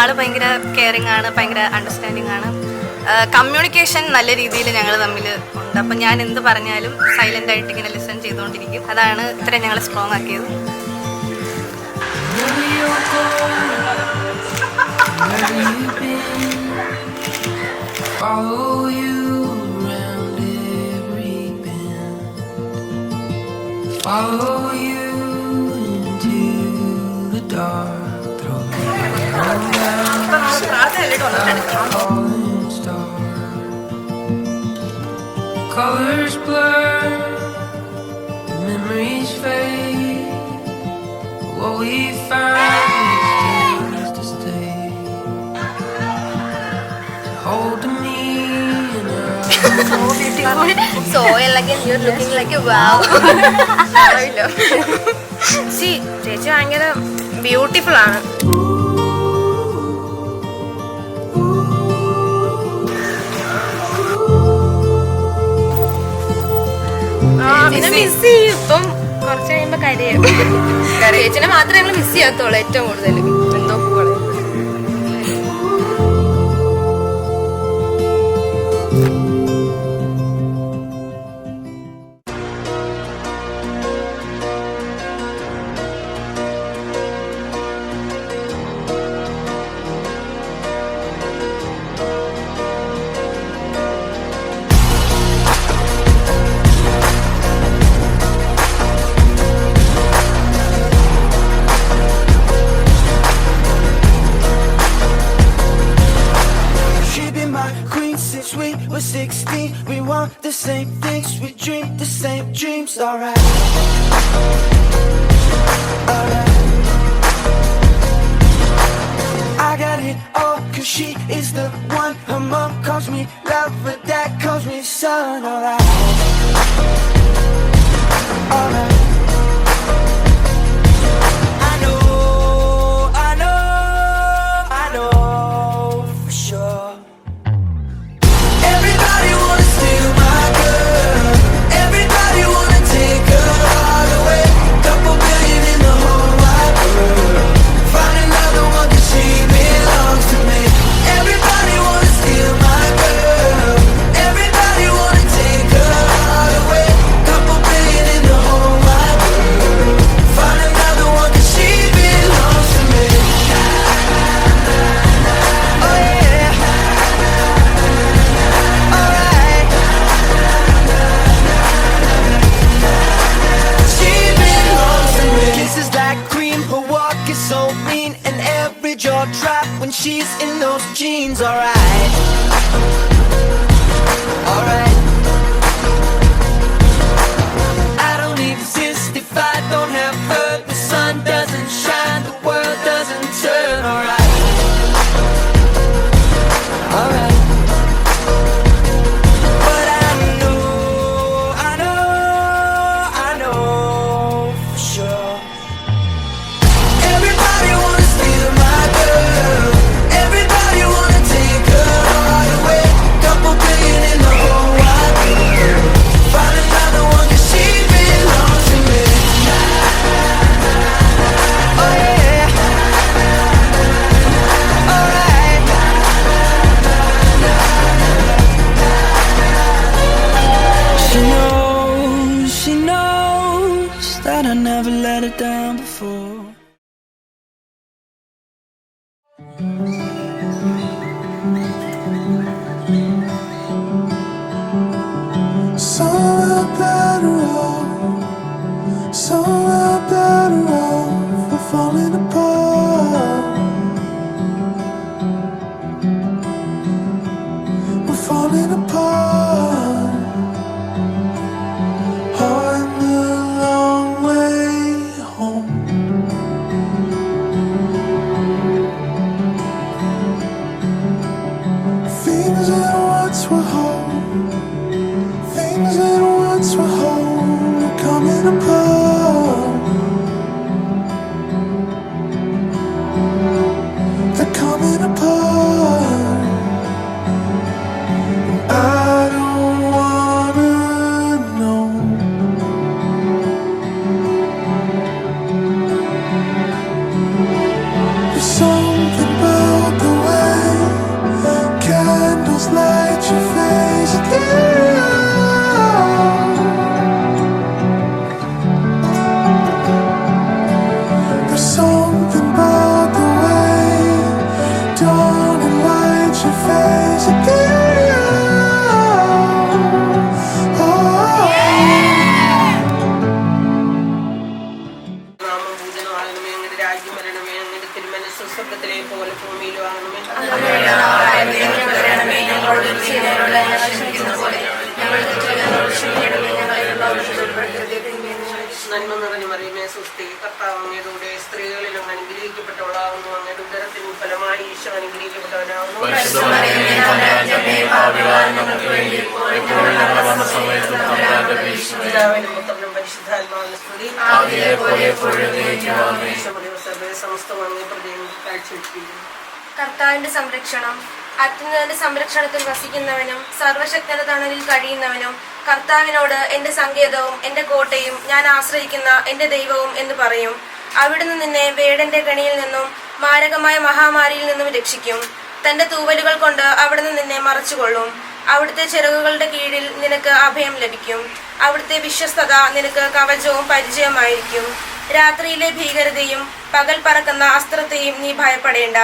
ആള് ഭയങ്കര കെയറിങ് ആണ്, ഭയങ്കര അണ്ടർസ്റ്റാൻഡിങ് ആണ്. കമ്മ്യൂണിക്കേഷൻ നല്ല രീതിയിൽ ഞങ്ങൾ തമ്മിൽ ഉണ്ട്. അപ്പം ഞാൻ എന്ത് പറഞ്ഞാലും സൈലൻ്റ് ആയിട്ട് ഇങ്ങനെ ലിസൺ ചെയ്തുകൊണ്ടിരിക്കും. അതാണ് ഇത്രയും ഞങ്ങളെ സ്ട്രോങ് ആക്കിയത്. Follow you into the dark, throw me down, falling star. Colors blur, memories fade. What we found is to stay. Hold me in your So like you're looking like a wow. See, ചേച്ചി ഭയങ്കര beautiful ആണ്. പിന്നെ miss ചെയ്യും. ഇപ്പം കുറച്ച് കഴിയുമ്പോ കരയും. ചേച്ചിനെ മാത്രമേ ഞങ്ങൾ മിസ് ചെയ്യാത്തുള്ളൂ ഏറ്റവും കൂടുതൽ. എന്തോ പോലെ we were 16, we want the same things, we dream the same dreams, alright. Alright. I got it all, cause she is the one. Her mom calls me love, but dad calls me son, alright. Alright. Jaw drop when she's in those jeans, alright. Alright. I don't exist if I don't have her. The sun doesn't shine, the world doesn't turn, alright. Alright. But I know for sure. Everybody wanna steal my girl. Everybody wanna take her heart away. Couple billion in the whole wide world. Find another one 'cause she belongs to me. Oh yeah. Alright. She knows that I never let her down before. Somewhere better off, we're falling apart. We're falling apart. I'm a long way home. Things that once were whole, things that once were whole are coming apart. They're coming apart. I don't wanna know. There's something about പാപികളായ നമുക്ക് വേണ്ടി എപ്പോഴും ഞങ്ങളുടെ മരണസമയത്തും തമ്പുരാന്റെ അപേക്ഷിക്കണമേ. പിതാവിനും പുത്രനും പരിശുദ്ധാത്മാവിനും സ്തുതി. ആദിയിലെ പോലെ എപ്പോഴും എന്നേക്കും ആമേൻ. സമസ്തമായി പ്രതിയും കാഴ്ചവെച്ചിരിക്കുന്നു. കർത്താവിന്റെ സംരക്ഷണം. അത്യുന്നതന്റെ സംരക്ഷണത്തിൽ വസിക്കുന്നവനും സർവശക്തന്റെ തണലിൽ കഴിയുന്നവനും കർത്താവിനോട് എന്റെ സങ്കേതവും എന്റെ കോട്ടയും ഞാൻ ആശ്രയിക്കുന്ന എന്റെ ദൈവവും എന്ന് പറയും. അവിടുന്ന് നിന്നെ വേടന്റെ കെണിയിൽ നിന്നും മാരകമായ മഹാമാരിയിൽ നിന്നും രക്ഷിക്കും. തന്റെ തൂവലുകൾ കൊണ്ട് അവിടുന്ന് നിന്നെ മറച്ചുകൊള്ളും. അവിടുത്തെ ചിറകുകളുടെ കീഴിൽ നിനക്ക് അഭയം ലഭിക്കും. അവിടുത്തെ വിശ്വസ്തത നിനക്ക് കവചവും പരിചയമായിരിക്കും. രാത്രിയിലെ ഭീകരതയും പകൽ പറക്കുന്ന അസ്ത്രത്തെയും നീ ഭയപ്പെടേണ്ട.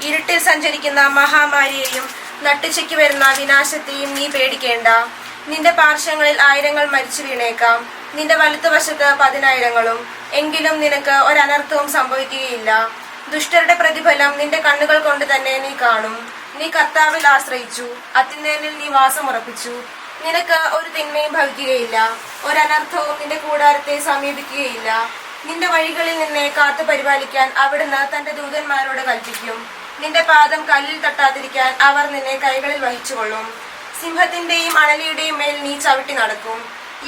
ഇരുട്ടിൽ സഞ്ചരിക്കുന്ന മഹാമാരിയെയും നട്ടുച്ചയ്ക്ക് വരുന്ന വിനാശത്തെയും നീ പേടിക്കേണ്ട. നിന്റെ പാർശ്വങ്ങളിൽ 1000 മരിച്ചു വീണേക്കാം, നിന്റെ വലത്തുവശത്ത് 10,000. എങ്കിലും നിനക്ക് ഒരനർത്ഥവും സംഭവിക്കുകയില്ല. ദുഷ്ടരുടെ പ്രതിഫലം നിന്റെ കണ്ണുകൾ കൊണ്ട് തന്നെ നീ കാണും. നീ കർത്താവിൽ ആശ്രയിച്ചു, അത്യുന്നതനിൽ നീ വാസമുറപ്പിച്ചു. നിനക്ക് ഒരു തിന്മയും ഭവിക്കുകയില്ല, ഒരനർത്ഥവും നിന്റെ കൂടാരത്തെ സമീപിക്കുകയില്ല. നിന്റെ വഴികളിൽ നിന്നെ കാത്തു പരിപാലിക്കാൻ അവിടുന്ന് തന്റെ ദൂതന്മാരോട് കൽപ്പിക്കും. നിന്റെ പാദം കല്ലിൽ തട്ടാതിരിക്കാൻ അവർ നിന്നെ കൈകളിൽ വഹിച്ചുകൊള്ളും. സിംഹത്തിന്റെയും അണലിയുടെയും മേൽ നീ ചവിട്ടി നടക്കും.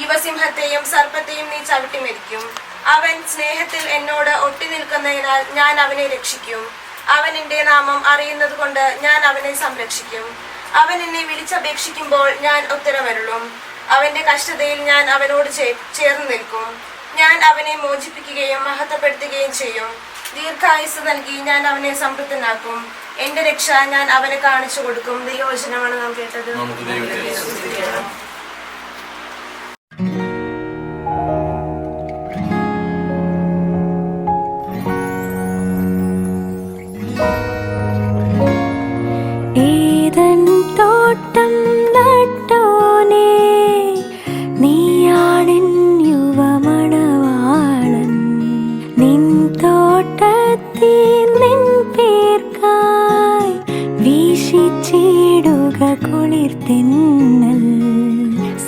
യുവസിംഹത്തെയും സർപ്പത്തെയും നീ ചവിട്ടി മരിക്കും. അവൻ സ്നേഹത്തിൽ എന്നോട് ഒട്ടി നിൽക്കുന്നതിനാൽ ഞാൻ അവനെ രക്ഷിക്കും. അവൻ എന്റെ നാമം അറിയുന്നത് കൊണ്ട് ഞാൻ അവനെ സംരക്ഷിക്കും. അവൻ എന്നെ വിളിച്ചപേക്ഷിക്കുമ്പോൾ ഞാൻ ഉത്തരമരുളും. അവന്റെ കഷ്ടതയിൽ ഞാൻ അവനോട് ചേർന്ന് നിൽക്കും. ഞാൻ അവനെ മോചിപ്പിക്കുകയും മഹത്വപ്പെടുത്തുകയും ചെയ്യും. ദീർഘായുസ് നൽകി ഞാൻ അവനെ സംതൃപ്തനാക്കും. എന്റെ രക്ഷ ഞാൻ അവനെ കാണിച്ചു കൊടുക്കും. ദൈവവചനമാണ് നാം കേട്ടത്. നമുക്ക് ദൈവത്തെ സ്തുതിക്കാം. ഏതൻ തോട്ടം നട്ടോനേ, നീയാണെൻ യുവമണവാളൻ. നിൻ തോട്ടത്തിൽ നിൻ പേർക്കായി വീശിച്ചിടുക കുളിർതെന്നൽ.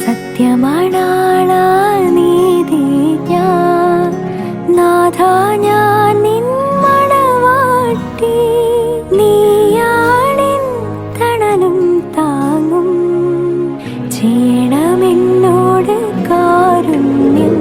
സത്യമണാളാ നീതി ഞാൻ, നാഥാ ഞാൻ നിൻ മണവാട്ടി. നീയാണെൻ തണലും താങ്ങും, ചെയ്യണമെന്നോട് കാരുണ്യം.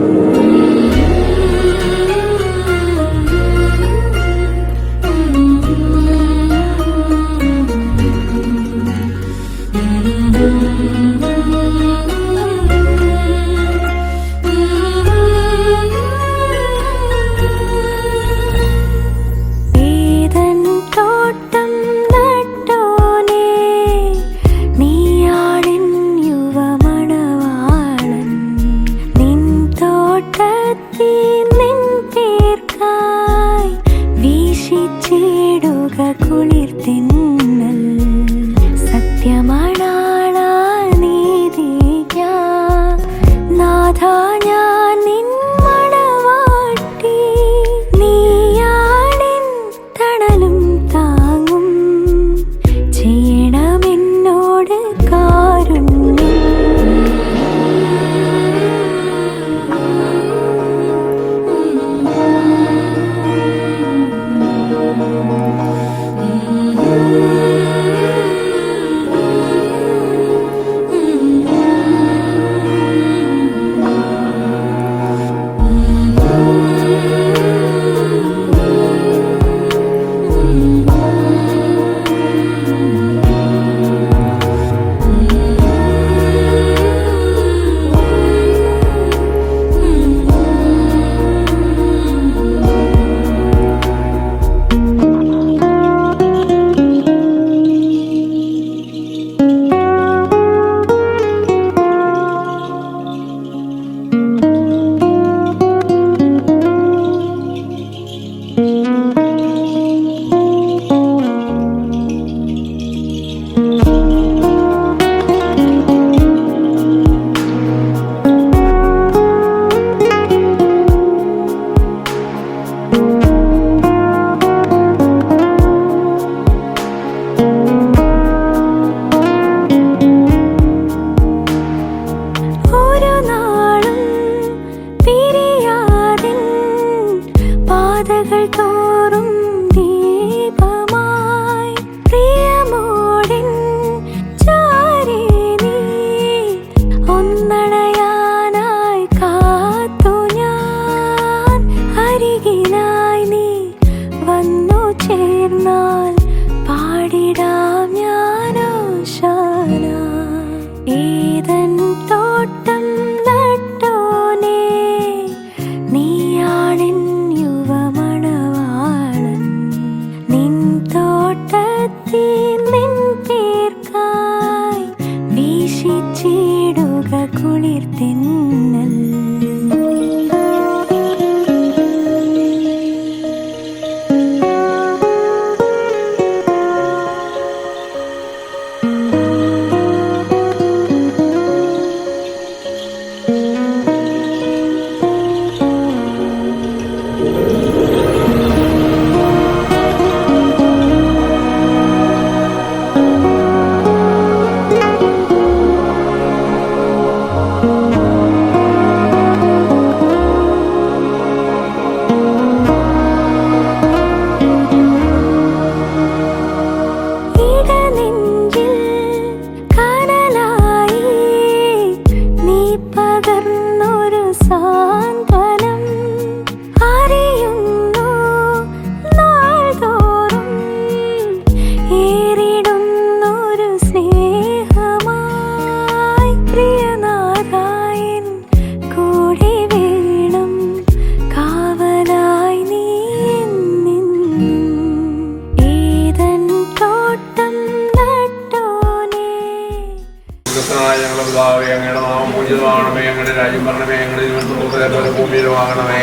ഞങ്ങളുടെ പിതാവേ, അങ്ങയുടെ നാമം പൂജിതമാകണമേ, അങ്ങയുടെ രാജ്യം വരണമേ, ഞങ്ങളുടെ ജീവിതത്തിൽ ഭൂമിയിലുമാകണമേ.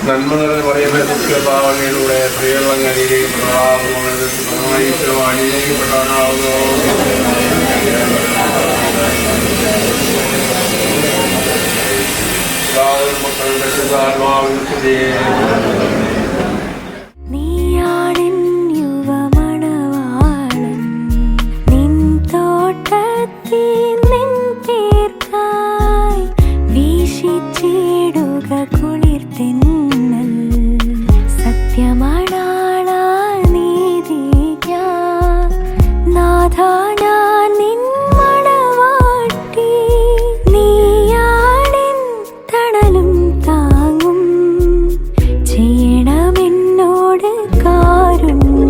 നന്മ നിറഞ്ഞ പറയുന്ന സുഖഭാവങ്ങളിലൂടെ സ്ത്രീകളങ്ങ് അനുഗ്രഹിക്കപ്പെട്ടവനാകുന്നു. നീയാണെൻ യുവമണവാളൻ, നിൻ തോട്ടത്തിൽ നിൻ പേർക്കായി വീശിച്ചിടുക കുളിർതെന്നൽ. സത്യമണാളാ നീതി ഞാൻ, നാഥാ ഞാൻ നിൻ മണവാട്ടി. നീയാണെൻ തണലും താങ്ങും, ചെയ്യണമെന്നോട് കാരുണ്യം.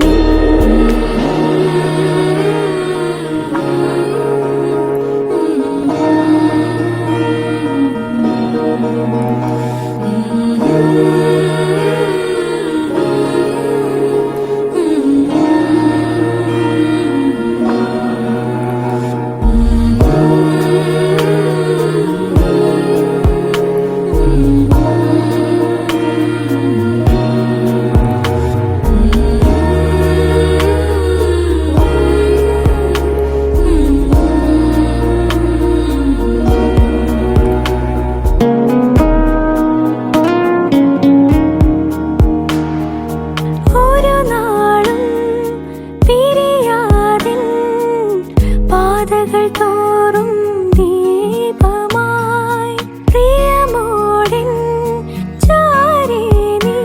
ഒരു നാളും പിരിയാതിൻ പാതകൾ തോറും ദീപമായി പ്രിയമോടിൻ ചാരേ നീ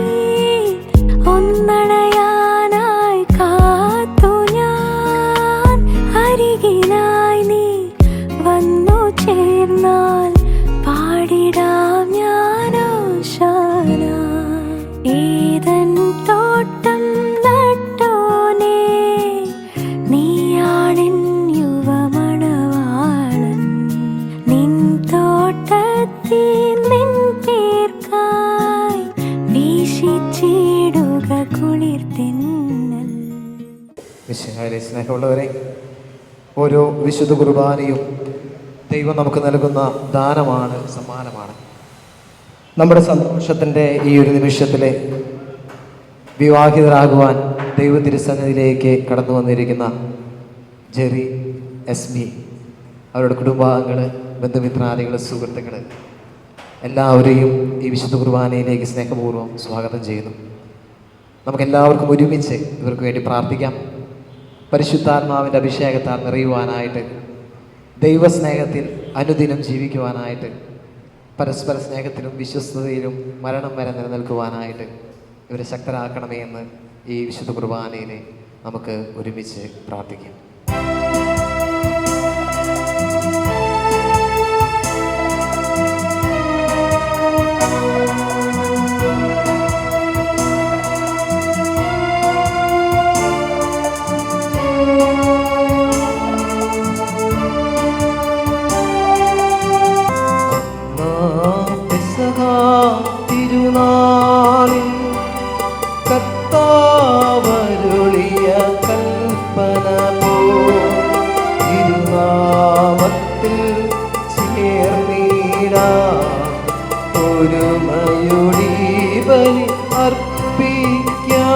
ഒന്നണയാനായി കാത്തു ഞാൻ. അരികിലായി നീ വന്നു ചേർന്നാൽ പാടിടാം ഞാനോശാന. ഏതൻ തോട്ടം നട്ടോനേ, നീയാണെൻ യുവമണവാളൻ, നിൻ തോട്ടത്തിൽ നിൻ പേർക്കായി വീശിച്ചിടുക കുളിർതെന്നൽ. മിശിഹായിലെ സ്നേഹമുള്ളവരെ, ഓരോ വിശുദ്ധ കുർബാനയും ദൈവം നമുക്ക് നൽകുന്ന ദാനമാണ്, സമ്മാനമാണ്. നമ്മുടെ സന്തോഷത്തിൻ്റെ ഈ ഒരു നിമിഷത്തിൽ വിവാഹിതരാകുവാൻ ദൈവ തിരുസന്നിധിയിലേക്ക് കടന്നു വന്നിരിക്കുന്ന ജെറി, എസ്മി, അവരുടെ കുടുംബാംഗങ്ങൾ, ബന്ധുമിത്രാദികൾ, സുഹൃത്തുക്കൾ എല്ലാവരെയും ഈ വിശുദ്ധ കുർബാനയിലേക്ക് സ്നേഹപൂർവ്വം സ്വാഗതം ചെയ്യുന്നു. നമുക്കെല്ലാവർക്കും ഒരുമിച്ച് ഇവർക്ക് വേണ്ടി പ്രാർത്ഥിക്കാം. പരിശുദ്ധാത്മാവിൻ്റെ അഭിഷേകത്താൽ നിറയുവാനായിട്ട്, ദൈവസ്നേഹത്തിൽ അനുദിനം ജീവിക്കുവാനായിട്ട്, പരസ്പര സ്നേഹത്തിലും വിശ്വസ്തതയിലും മരണം വരെ നിലനിൽക്കുവാനായിട്ട് ഇവരെ ശക്തരാക്കണമേ എന്ന് ഈ വിശുദ്ധ കുർബാനയിലെ നമുക്ക് ഒരുമിച്ച് പ്രാർത്ഥിക്കാം. തിരുനാളിൽ കർത്താവരുളിയ കൽപ്പന തിരുനാമത്തിൽ ചേർന്നിടാം, ഒരുമയൊടി ബലി അർപ്പിക്കാം.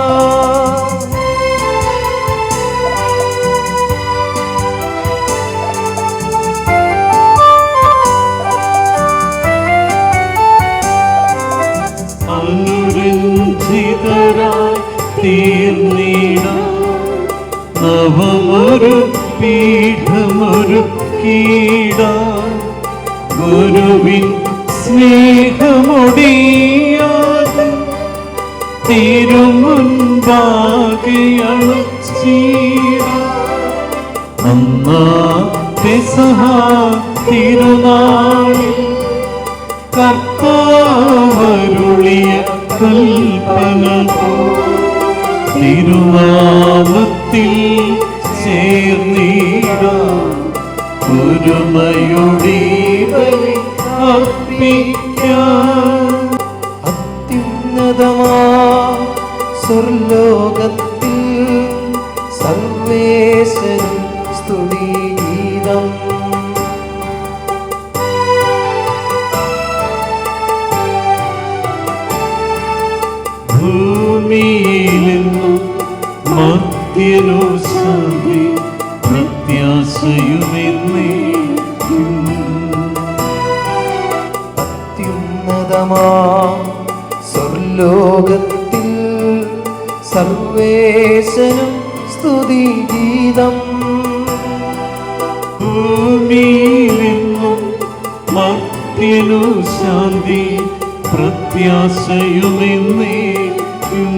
അനുരഞ്ജിതരായി തീർന്നിടാം, നവമൊരു പീഠമൊരുക്കിടാം. ഗുരുവിൻ സ്നേഹമൊടിയാതെ തിരുമുൻപാകെ അണച്ചിടാം. അന്നാത്തെ തിരുനാളിൽ കർത്താവരുളിയ കൽപ്പന തിരുനാമത്തിൽ ചേർന്നിടാം, ഒരുമയുടെ ബലി അർപ്പിക്കാം. അത്യുന്നതമാ സ്വർലോകത്തിൽ സർവേശ്വരൻ സ്തുതിഗീതം. ഭൂമിയിലെങ്ങും മർത്യനു ശാന്തി പ്രത്യാശയുമെന്നേക്കും. അത്യുന്നതമാ സ്വർലോകത്തിൽ സർവേശ്വരൻ സ്തുതിഗീതം. ഭൂമിയിലെങ്ങും മർത്യനു ശാന്തി പ്രത്യാശയുമെന്നേക്കും.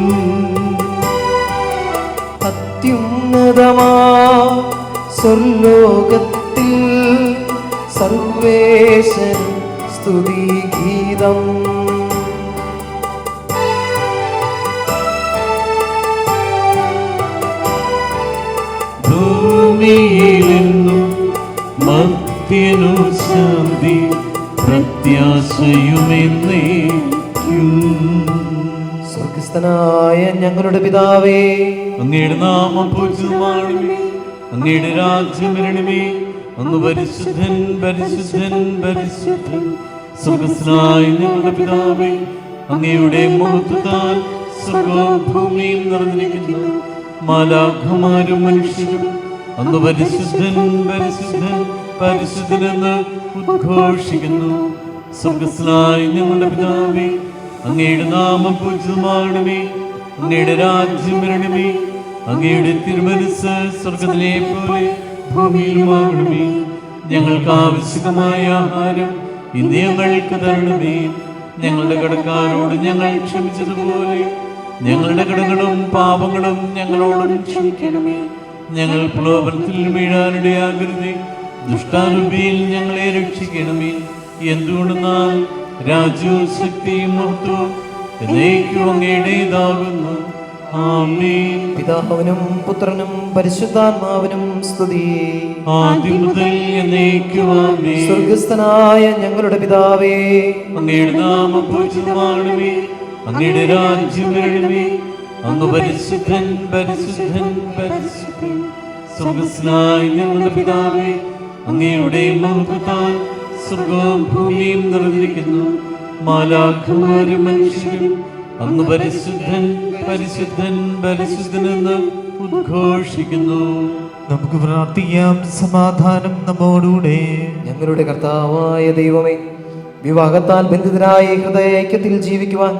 അത്യുന്നതമാ സ്വർലോകത്തിൽ സർവേശ്വരൻ സ്തുതിഗീതം. ഭൂമിയിലെങ്ങും മർത്യനു ശാന്തി പ്രത്യാശയുമെന്നേക്കും. സ്വർഗസ്ഥനായ ഞങ്ങളുടെ പിതാവേ, അങ്ങയുടെ നാമം പൂജിതമാകണമേ. അങ്ങയുടെ രാജ്യം വരണമേ. അങ്ങ് പരിശുദ്ധൻ പരിശുദ്ധൻ പരിശുദ്ധൻ. സ്വർഗസ്ഥനായ ഞങ്ങളുടെ പിതാവേ, അങ്ങയുടെ മഹത്വത്താൽ സ്വർഗവും ഭൂമിയും നിറഞ്ഞിരിക്കുന്നു. മാലാഖമാരും മനുഷ്യരും അങ്ങ് പരിശുദ്ധൻ പരിശുദ്ധൻ പരിശുദ്ധനെന്ന് ഉദ്ഘോഷിക്കുന്നു. സ്വർഗസ്ഥനായ ഞങ്ങളുടെ പിതാവേ, അങ്ങയുടെ നാമം പൂജിതമാകണമേ. അങ്ങയുടെ രാജ്യം വരണമേ. അങ്ങയുടെ തിരുമനസ്സ് സ്വർഗത്തിലെ പോലെ ഭൂമിയിലുമാകണമേ. ഞങ്ങൾക്ക് ആവശ്യമായ ആഹാരം ഇന്ന് ഞങ്ങൾക്ക് തരണമേ. ഞങ്ങളുടെ കടക്കാരോട് ഞങ്ങൾ ക്ഷമിച്ചതുപോലെ ഞങ്ങളുടെ കടങ്ങളും പാപങ്ങളും ഞങ്ങളോടും ക്ഷമിക്കണമേ. ഞങ്ങൾ പ്രലോഭനത്തിൽ വീഴാനിടയാകരുതേ. ദുഷ്ടാരൂപിയിൽ ഞങ്ങളെ രക്ഷിക്കണമേ. എന്തുകൊണ്ടെന്നാൽ രാജ്യവും ശക്തിയും മഹത്വവും എന്നേക്കും അങ്ങയുടേതാകുന്നു. ആമേൻ. പിതാവിനും പുത്രനും പരിശുദ്ധാത്മാവിനും സ്തുതി. ആദ്യം മുതൽ എന്നേക്കും ആമേൻ. സ്വർഗസ്ഥനായ ഞങ്ങളുടെ പിതാവേ, അങ്ങയുടെ നാമം പൂജിതമാകണമേ. അങ്ങയുടെ രാജ്യം വരണമേ. അങ്ങ് പരിശുദ്ധൻ പരിശുദ്ധൻ പരിശുദ്ധൻ. സ്വർഗസ്ഥനായ ഞങ്ങളുടെ പിതാവേ, അങ്ങയുടെ മഹത്വത്താൽ സ്വർഗവും ഭൂമിയും നിറഞ്ഞിരിക്കുന്നു. മാലാഖമാരും മനുഷ്യരും അങ്ങ് പരിശുദ്ധൻ പരിശുദ്ധൻ പരിശുദ്ധനെന്ന് ഉദ്ഘോഷിക്കുന്നു. നമുക്ക് പ്രാർത്ഥിക്കാം. സമാധാനം നമ്മോടുകൂടെ. ഞങ്ങളുടെ കർത്താവായ ദൈവമേ, വിവാഹത്താൽ ബന്ധിതരായ ഹൃദയ ഐക്യത്തിൽ ജീവിക്കുവാൻ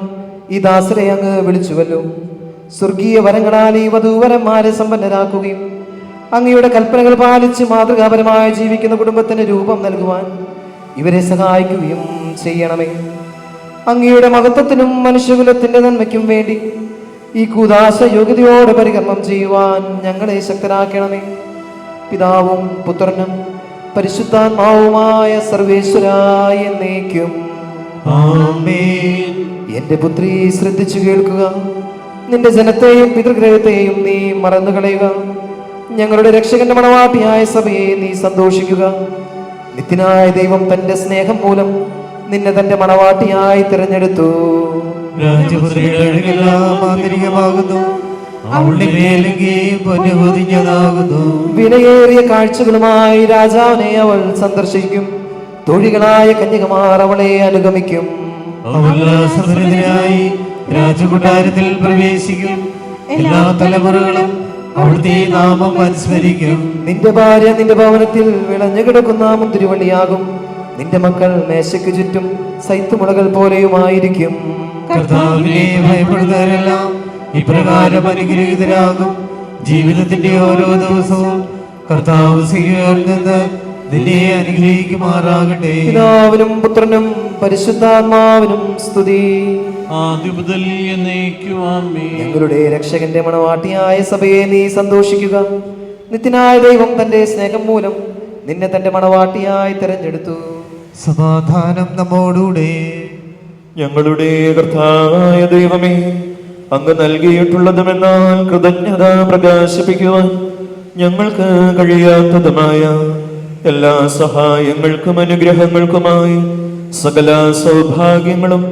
ഈ ദാസരെ അങ്ങ് വിളിച്ചുവല്ലോ. സ്വർഗീയ വരങ്ങളാൽ ഈ വധൂവരന്മാരെ സമ്പന്നരാക്കുകയും അങ്ങയുടെ കൽപ്പനകൾ പാലിച്ച് മാതൃകാപരമായി ജീവിക്കുന്ന കുടുംബത്തിന് രൂപം നൽകുവാൻ ഇവരെ സഹായിക്കുകയും ചെയ്യണമേ. അങ്ങയുടെ മഹത്വത്തിനും മനുഷ്യകുലത്തിന്റെ നന്മയ്ക്കും വേണ്ടി ഈ കൂദാശ യോഗ്യതയോടെ പരികർമ്മം ചെയ്യുവാൻ ഞങ്ങളെ ശക്തരാക്കണമേ. പിതാവും പുത്രനും പരിശുദ്ധാത്മാവുമായ സർവേശ്വരായ എന്നേക്കും ആമേൻ. എന്റെ പുത്രി, ശ്രദ്ധിച്ചു കേൾക്കുക. നിന്റെ ജനത്തെയും പിതൃഗ്രഹത്തെയും നീ മറന്നുകളയുക. ഞങ്ങളുടെ രക്ഷകന്റെ മണവാട്ടിയായ സഭയെ നീ സന്തോഷിക്കുക. നിത്യനായ ദൈവം തന്റെ സ്നേഹം മൂലം നിന്നെ തന്റെ മണവാട്ടിയായി തിരഞ്ഞെടുത്തു. രാജപുത്രിയുടെ അഴകെല്ലാം ആന്തരികമാകുന്നു. അവളുടെ മേലെങ്കിൽ പൊന്നുപൊതിഞ്ഞതാകുന്നു. വിലയേറിയ കാഴ്ചകളുമായി രാജാവിനെ അവൾ സന്ദർശിക്കും. തൊഴികളായ കന്യകമാർ അവളെ അനുഗമിക്കും. സമൃദ്ധിയായി രാജകൊട്ടാരത്തിൽ പ്രവേശിക്കും. എല്ലാ തലമുറകളും അവിടുത്തെ നാമം അനുസ്മരിക്കും. നിന്റെ ഭാര്യ നിന്റെ ഭവനത്തിൽ വിളഞ്ഞു കിടക്കുന്ന മുന്തിരിവള്ളിയാകും. നിന്റെ മക്കൾ മേശയ്ക്ക് ചുറ്റും സൈത്തുമുളകൾ പോലെയുമായിരിക്കും. കർത്താവിനെ ഭയപ്പെടുന്നവരെല്ലാം ഇപ്രകാരം അനുഗ്രഹീതരാകും. ജീവിതത്തിന്റെ ഓരോ ദിവസവും കർത്താവ് സിയോനിൽ നിന്ന് നിന്നെ അനുഗ്രഹിക്കുമാറാകട്ടെ. പിതാവിനും പുത്രനും പരിശുദ്ധാത്മാവിനും സ്തുതി. ആദ്യം മുതൽ എന്നേക്കും ആമേൻ. ഞങ്ങളുടെ രക്ഷകന്റെ മണവാട്ടിയായ സഭയെ നീ സന്തോഷിക്കുക. നിത്യനായ ദൈവം തന്റെ സ്നേഹം മൂലം നിന്നെ തന്റെ മണവാട്ടിയായി തിരഞ്ഞെടുത്തു. സമാധാനം നമ്മോടുകൂടെ. ഞങ്ങളുടെ കർത്താവായ ദൈവമേ, അങ്ങ് നൽകിയിട്ടുള്ളതുമെന്നാൽ കൃതജ്ഞത പ്രകാശിപ്പിക്കുവാൻ ഞങ്ങൾക്ക് കഴിയാത്തതുമായ എല്ലാ സഹായങ്ങൾക്കും അനുഗ്രഹങ്ങൾക്കുമായി സകല സൗഭാഗ്യങ്ങളും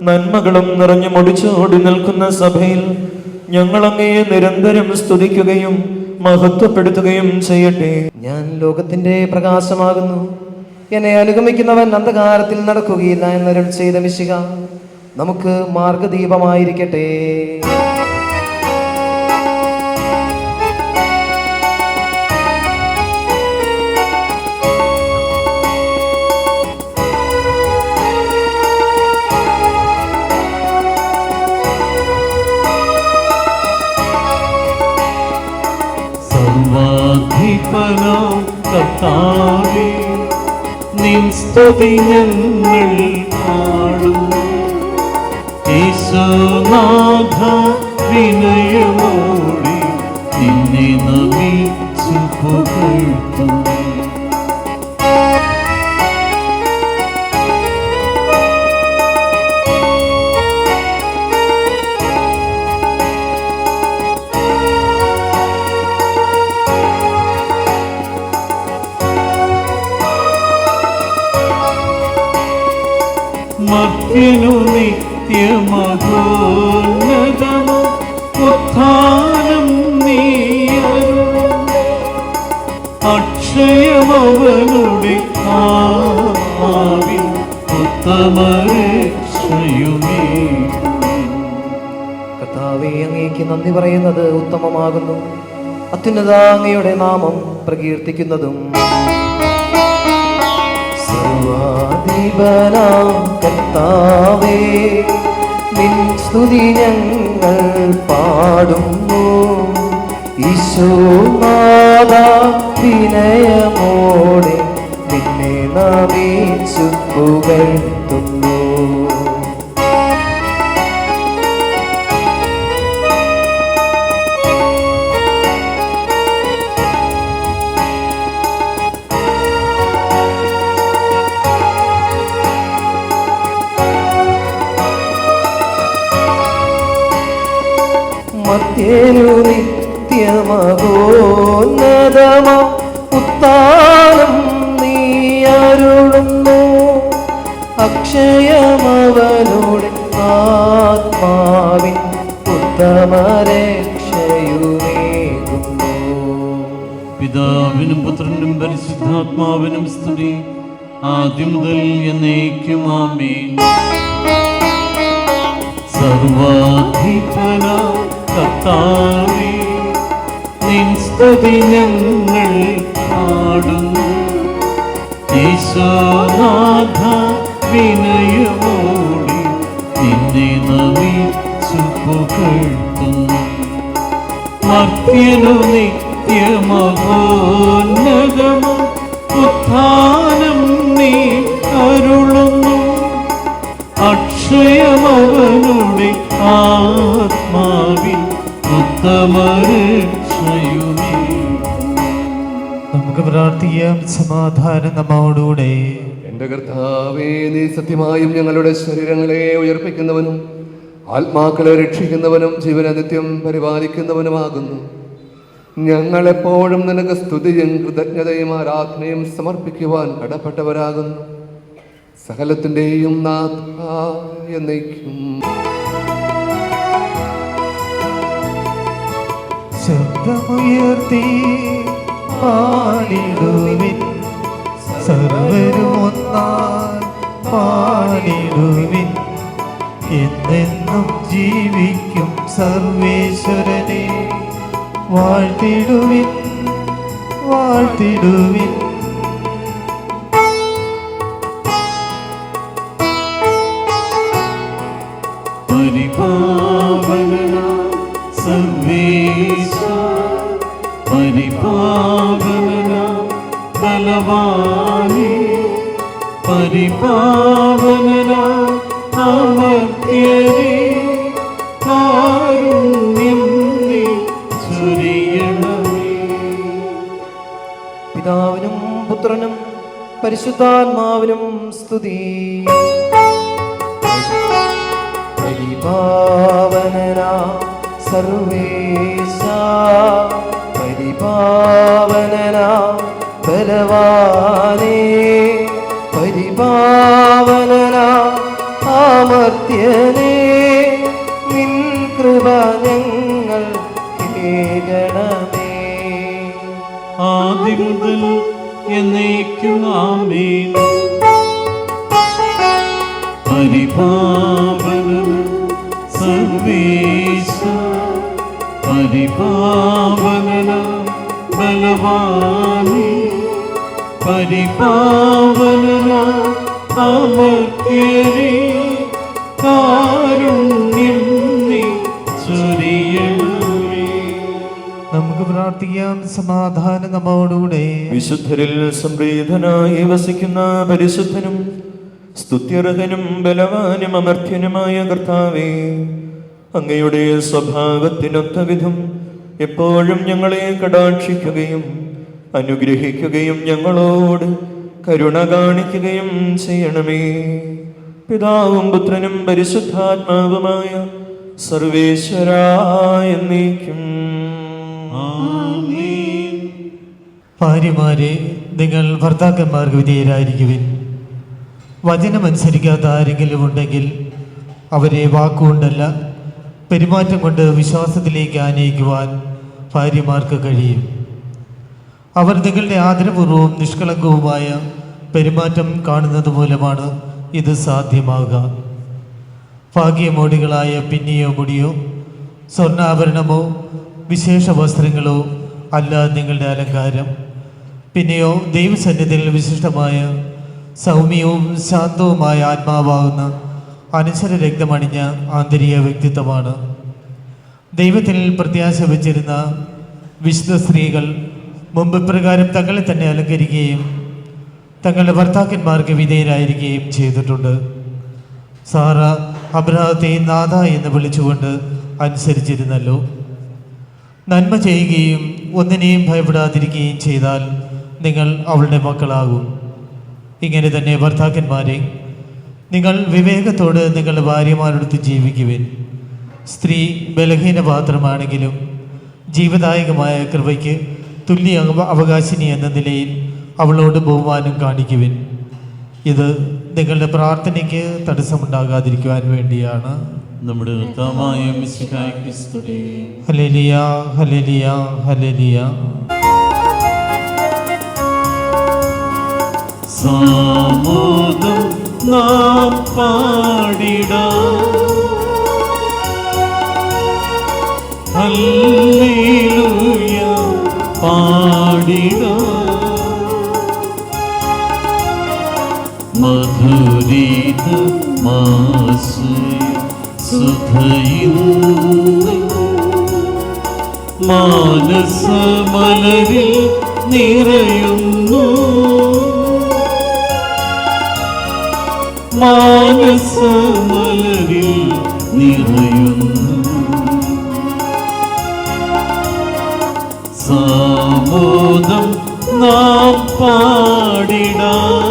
നന്മകളും നിറഞ്ഞു മുടിച്ചോടി നിൽക്കുന്ന സഭയിൽ ഞങ്ങൾ അങ്ങയെ നിരന്തരം സ്തുതിക്കുകയും മഹത്വപ്പെടുത്തുകയും ചെയ്യട്ടെ. ഞാൻ ലോകത്തിന്റെ പ്രകാശമാകുന്നു, എന്നെ അനുഗമിക്കുന്നവൻ അന്ധകാരത്തിൽ നടക്കുകയില്ല എന്നരുൾ ചെയ്ത മിശിഹ നമുക്ക് മാർഗദീപമായിരിക്കട്ടെ. സർവാധിപനാം കർത്താവേ, നിൻ സ്തുതി ഞങ്ങൾ പാടുന്നു. ഈശോനാഥ വിനയമോടെ നിന്നെ നമിച്ചു പുകഴ്ത്തുന്നു. മർത്യനു നിത്യമഹോന്നതമോ ഉത്ഥാനം നീയരുളുന്നു. അക്ഷയമവനുടെ ആത്മാവിൻ ഉത്തമരക്ഷയുമേ. കർത്താവേ, അങ്ങേക്ക് നന്ദി പറയുന്നത് ഉത്തമമാകുന്നു, അത്യുന്നത അങ്ങയുടെ നാമം പ്രകീർത്തിക്കുന്നതും. സർവാധിപനാം കർത്താവേ, നിൻ സ്തുതി ഞങ്ങൾ പാടുന്നു. ഈശോനാഥ വിനയമോടെ നിന്നെ നമിച്ചു പുകഴ്ത്തുന്നു. മർത്യനു നിത്യമഹോന്നതമോ ഉത്ഥാനം നീ അരുളുന്നു. അക്ഷയമവനുടെ ആത്മാവിൻ ഉത്തമരക്ഷയുമേകുന്നു. പിതാവിനും പുത്രനും പരിശുദ്ധാത്മാവിനും സ്തുതി, ആദ്യം മുതൽ എന്നേക്കും ആമേൻ. സർവാധിപനാം കർത്താവേ, നിൻ സ്തുതി ഞങ്ങൾ പാടുന്നു. ഈശോനാഥ വിനയമോടെ നിന്നെ നമിച്ചു പുകഴ്ത്തുന്നു. മർത്യനു നിത്യമഹോന്നതമോ ഉത്ഥാനം നീ അരുളുന്നു. അക്ഷയമവനുടെ ആത്മാവിൻ ഉത്തമരക്ഷയുമേ. നമുക്ക് പ്രാർത്ഥിക്കാം. സമാധാനം നമ്മോടുകൂടെ. എന്റെ കർത്താവേ, നീ സത്യമായും ഞങ്ങളുടെ ശരീരങ്ങളെ ഉയർപ്പിക്കുന്നവനും ആത്മാക്കളെ രക്ഷിക്കുന്നവനും ജീവനെ നിത്യം പരിപാലിക്കുന്നവനുമാകുന്നു. ഞങ്ങളെപ്പോഴും നിനക്ക് സ്തുതിയും കൃതജ്ഞതയും ആരാധനയും സമർപ്പിക്കുവാൻ കടപ്പെട്ടവരാകുന്നു. സകലത്തിൻ്റെയും നാഥ എന്നേക്കും. ശബ്ദമുയർത്തി പാടിടുവിൻ, സർവരും ഒന്നായി പാടിടുവിൻ. എന്നെന്നും ജീവിക്കും സർവേശ്വരനെ വാഴ്ത്തിടുവിൻ, വാഴ്ത്തിടുവിൻ. പരിപാവനാം സർവേശ, പരിപാവനാം ബലവാനേ, പരിപാവനാം അമർത്യനേ, കാരുണ്യം നീ ചൊരിയണമേ. പിതാവിനും പുത്രനും പരിശുദ്ധാത്മാവിനും സ്തുതി. പരിപാവനനാം സർവേശ, പരിപാവനനാം ബലവാനേ, പരിപാവനനാം അമർത്യനേ, നിൻ കൃപ ഞങ്ങൾ സർവേശ പരിപാവന ബലവാനേ പരിപാവന അമർത്യരേ കാരുണ്യം നീ ചൊരിയണമേ. നമുക്ക് പ്രാർത്ഥിക്കാം. സമാധാനം നമ്മോടുകൂടെ. വിശുദ്ധരിൽ സംപ്രീതനായി വസിക്കുന്ന പരിശുദ്ധനും സ്തുത്യർഹനും ബലവാനും അമർത്യനുമായ കർത്താവേ, അങ്ങയുടെ സ്വഭാവത്തിനൊത്ത വിധം എപ്പോഴും ഞങ്ങളെ കടാക്ഷിക്കുകയും അനുഗ്രഹിക്കുകയും ഞങ്ങളോട് കരുണ കാണിക്കുകയും ചെയ്യണമേ. പിതാവും പുത്രനും പരിശുദ്ധാത്മാവുമായ സർവേശ്വരായ എന്നേക്കും. ഭാര്യമാരെ, നിങ്ങൾ ഭർത്താക്കന്മാർക്ക് വിധേയരായിരിക്കുവിൻ. വചനമനുസരിക്കാത്ത ആരെങ്കിലും ഉണ്ടെങ്കിൽ അവരെ വാക്കുകൊണ്ടല്ല പെരുമാറ്റം കൊണ്ട് വിശ്വാസത്തിലേക്ക് ആനയിക്കുവാൻ ഭാര്യമാർക്ക് കഴിയും. അവർ നിങ്ങളുടെ ആദരപൂർവവും നിഷ്കളങ്കവുമായ പെരുമാറ്റം കാണുന്നത് മൂലമാണ് ഇത് സാധ്യമാകുക. ഭാഗ്യമോടികളായ പിന്നിയോ മുടിയോ സ്വർണ്ണാഭരണമോ വിശേഷ വസ്ത്രങ്ങളോ അല്ല നിങ്ങളുടെ അലങ്കാരം. പിന്നെയോ ദൈവസന്നിധിയിൽ വിശിഷ്ടമായ സൗമ്യവും ശാന്തവുമായ ആത്മാവാകുന്ന അനുസര രക്തമണിഞ്ഞ ആന്തരിക വ്യക്തിത്വമാണ്. ദൈവത്തിൽ പ്രത്യാശ വച്ചിരുന്ന വിശുദ്ധ സ്ത്രീകൾ മുമ്പ് പ്രകാരം തങ്ങളെ തന്നെ അലങ്കരിക്കുകയും തങ്ങളുടെ ഭർത്താക്കന്മാർക്ക് വിധേയരായിരിക്കുകയും ചെയ്തിട്ടുണ്ട്. സാറ അബ്രഹാത്തെ നാഥ എന്ന് വിളിച്ചുകൊണ്ട് അനുസരിച്ചിരുന്നല്ലോ. നന്മ ചെയ്യുകയും ഒന്നിനെയും ഭയപ്പെടാതിരിക്കുകയും ചെയ്താൽ നിങ്ങൾ അവളുടെ മക്കളാകും. ഇങ്ങനെ തന്നെ ഭർത്താക്കന്മാരെ, നിങ്ങൾ വിവേകത്തോട് നിങ്ങളുടെ ഭാര്യമാരോടൊത്ത് ജീവിക്കുവിൻ. സ്ത്രീ ബലഹീന പാത്രമാണെങ്കിലും ജീവദായകമായ കൃപയ്ക്ക് തുല്യ അവകാശിനി എന്ന നിലയിൽ അവളോട് ബഹുമാനം കാണിക്കുവിൻ. ഇത് നിങ്ങളുടെ പ്രാർത്ഥനയ്ക്ക് തടസ്സമുണ്ടാകാതിരിക്കുവാൻ വേണ്ടിയാണ്. നമ്മുടെ കർത്താവായ മിശിഹായ്ക്ക് സ്തുതി. Hallelujah, hallelujah, hallelujah. സാമോദം നാം പാടിടാം. ഹല്ലേലൂയ പാടിടാം. മധുരിതമാശ്രയ സുധയിന്ന് മാനസമലരിൽ നിറയുന്നു. മാനസമലരിൽ നിറയുന്നു. സാമോദം നാം പാടിടാം.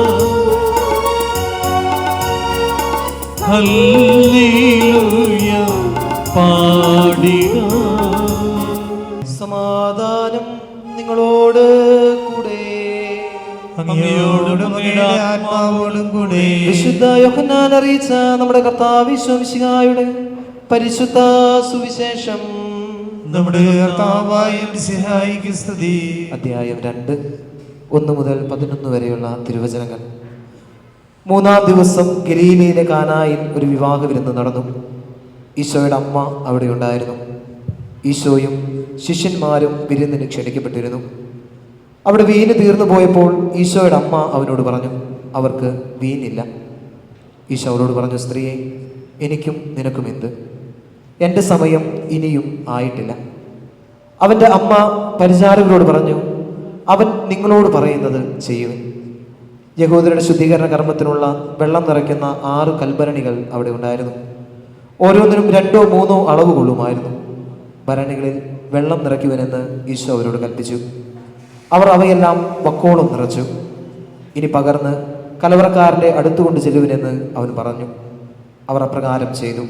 ഹല്ലേലൂയ പാടിടാം. സമാധാനം നിങ്ങളോട് കൂടെ. അങ്ങയോടും അങ്ങയുടെ ആത്മാവോടും കൂടെ. വിശുദ്ധ യോഹന്നാൻ അറിയിച്ച നമ്മുടെ കർത്താവ് ഈശോ മിശിഹായുടെ പരിശുദ്ധ സുവിശേഷം. നമ്മുടെ കർത്താവായ മിശിഹായ്ക്ക് സ്തുതി. അധ്യായം 2, 1 മുതൽ 11 വരെയുള്ള തിരുവചനങ്ങൾ. 3-ാം ദിവസം ഗലീലയിലെ കാനായിൽ ഒരു വിവാഹ വിരുന്ന് നടന്നു. ഈശോയുടെ അമ്മ അവിടെ ഉണ്ടായിരുന്നു. ഈശോയും ശിഷ്യന്മാരും വിരുന്നിന് ക്ഷണിക്കപ്പെട്ടിരുന്നു. അവിടെ വീഞ്ഞ് തീർന്നു പോയപ്പോൾ ഈശോയുടെ അമ്മ അവനോട് പറഞ്ഞു, അവർക്ക് വീഞ്ഞില്ല. ഈശോ അവരോട് പറഞ്ഞു, സ്ത്രീയെ, എനിക്കും നിനക്കും എന്ത്? എൻ്റെ സമയം ഇനിയും ആയിട്ടില്ല. അവൻ്റെ അമ്മ പരിചാരകരോട് പറഞ്ഞു, അവൻ നിങ്ങളോട് പറയുന്നത് ചെയ്യുവിൻ. യഹൂദരുടെ ശുദ്ധീകരണ കർമ്മത്തിനുള്ള വെള്ളം നിറയ്ക്കുന്ന 6 കൽഭരണികൾ അവിടെ ഉണ്ടായിരുന്നു. ഓരോന്നിനും 2-3 അളവ് കൊള്ളുമായിരുന്നു. ഭരണികളിൽ വെള്ളം നിറയ്ക്കുവനെന്ന് ഈശോ അവരോട് കൽപ്പിച്ചു. അവർ അവയെല്ലാം വക്കോളം നിറച്ചു. ഇനി പകർന്ന് കലവറക്കാരൻ്റെ അടുത്തുകൊണ്ട് ചെല്ലുവിനെന്ന് അവൻ പറഞ്ഞു. അവർ അപ്രകാരം ചെയ്തു.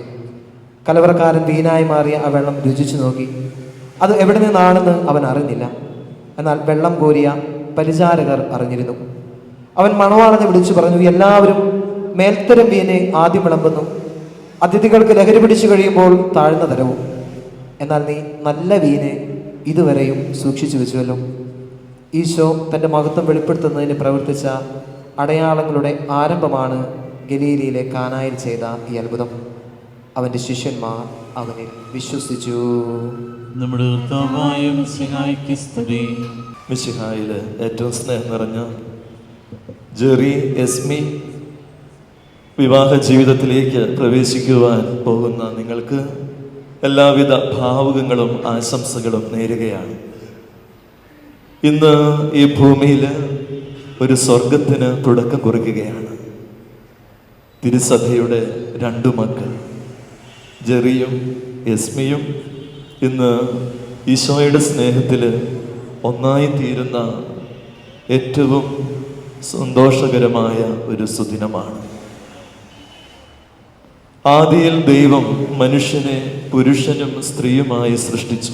കലവറക്കാരൻ വീഞ്ഞായി മാറിയ ആ വെള്ളം രുചിച്ചു നോക്കി. അത് എവിടെ നിന്നാണെന്ന് അവൻ അറിഞ്ഞില്ല. എന്നാൽ വെള്ളം കോരിയ പരിചാരകർ അറിഞ്ഞിരുന്നു. അവൻ മണവാളനെ വിളിച്ചു പറഞ്ഞു, എല്ലാവരും മേൽത്തരം വീഞ്ഞ് ആദ്യം വിളമ്പുന്നു, അതിഥികൾക്ക് ലഹരി പിടിച്ചു കഴിയുമ്പോൾ താഴ്ന്ന തരവും. എന്നാൽ നീ നല്ല വീഞ്ഞ് ഇതുവരെയും സൂക്ഷിച്ചു വെച്ചുവല്ലോ. ഈശോ തൻ്റെ മഹത്വം വെളിപ്പെടുത്തുന്നതിന് പ്രവർത്തിച്ച അടയാളങ്ങളുടെ ആരംഭമാണ് ഗലീലയിലെ കാനായിൽ ചെയ്ത ഈ അത്ഭുതം. അവൻ്റെ ശിഷ്യന്മാർ അവനിൽ വിശ്വസിച്ചു. നമ്മുടെ കർത്താവായ മിശിഹായ്ക്ക് സ്തുതി. മിശിഹായില് ഏറ്റവും സ്നേഹം നിറഞ്ഞ ജെറി, എസ്മി വിവാഹ ജീവിതത്തിലേക്ക് പ്രവേശിക്കുവാൻ പോകുന്ന നിങ്ങൾക്ക് എല്ലാവിധ ഭാവുകങ്ങളും ആശംസകളും നേരുകയാണ്. ഇന്ന് ഈ ഭൂമിയിൽ ഒരു സ്വർഗത്തിന് തുടക്കം കുറിക്കുകയാണ്. തിരുസഭയുടെ 2 മക്കൾ ജെറിയും എസ്മിയും ഇന്ന് ഈശോയുടെ സ്നേഹത്തിൽ ഒന്നായി തീരുന്ന ഏറ്റവും സന്തോഷകരമായ ഒരു സുദിനമാണ്. ആദിയിൽ ദൈവം മനുഷ്യനെ പുരുഷനും സ്ത്രീയുമായി സൃഷ്ടിച്ചു.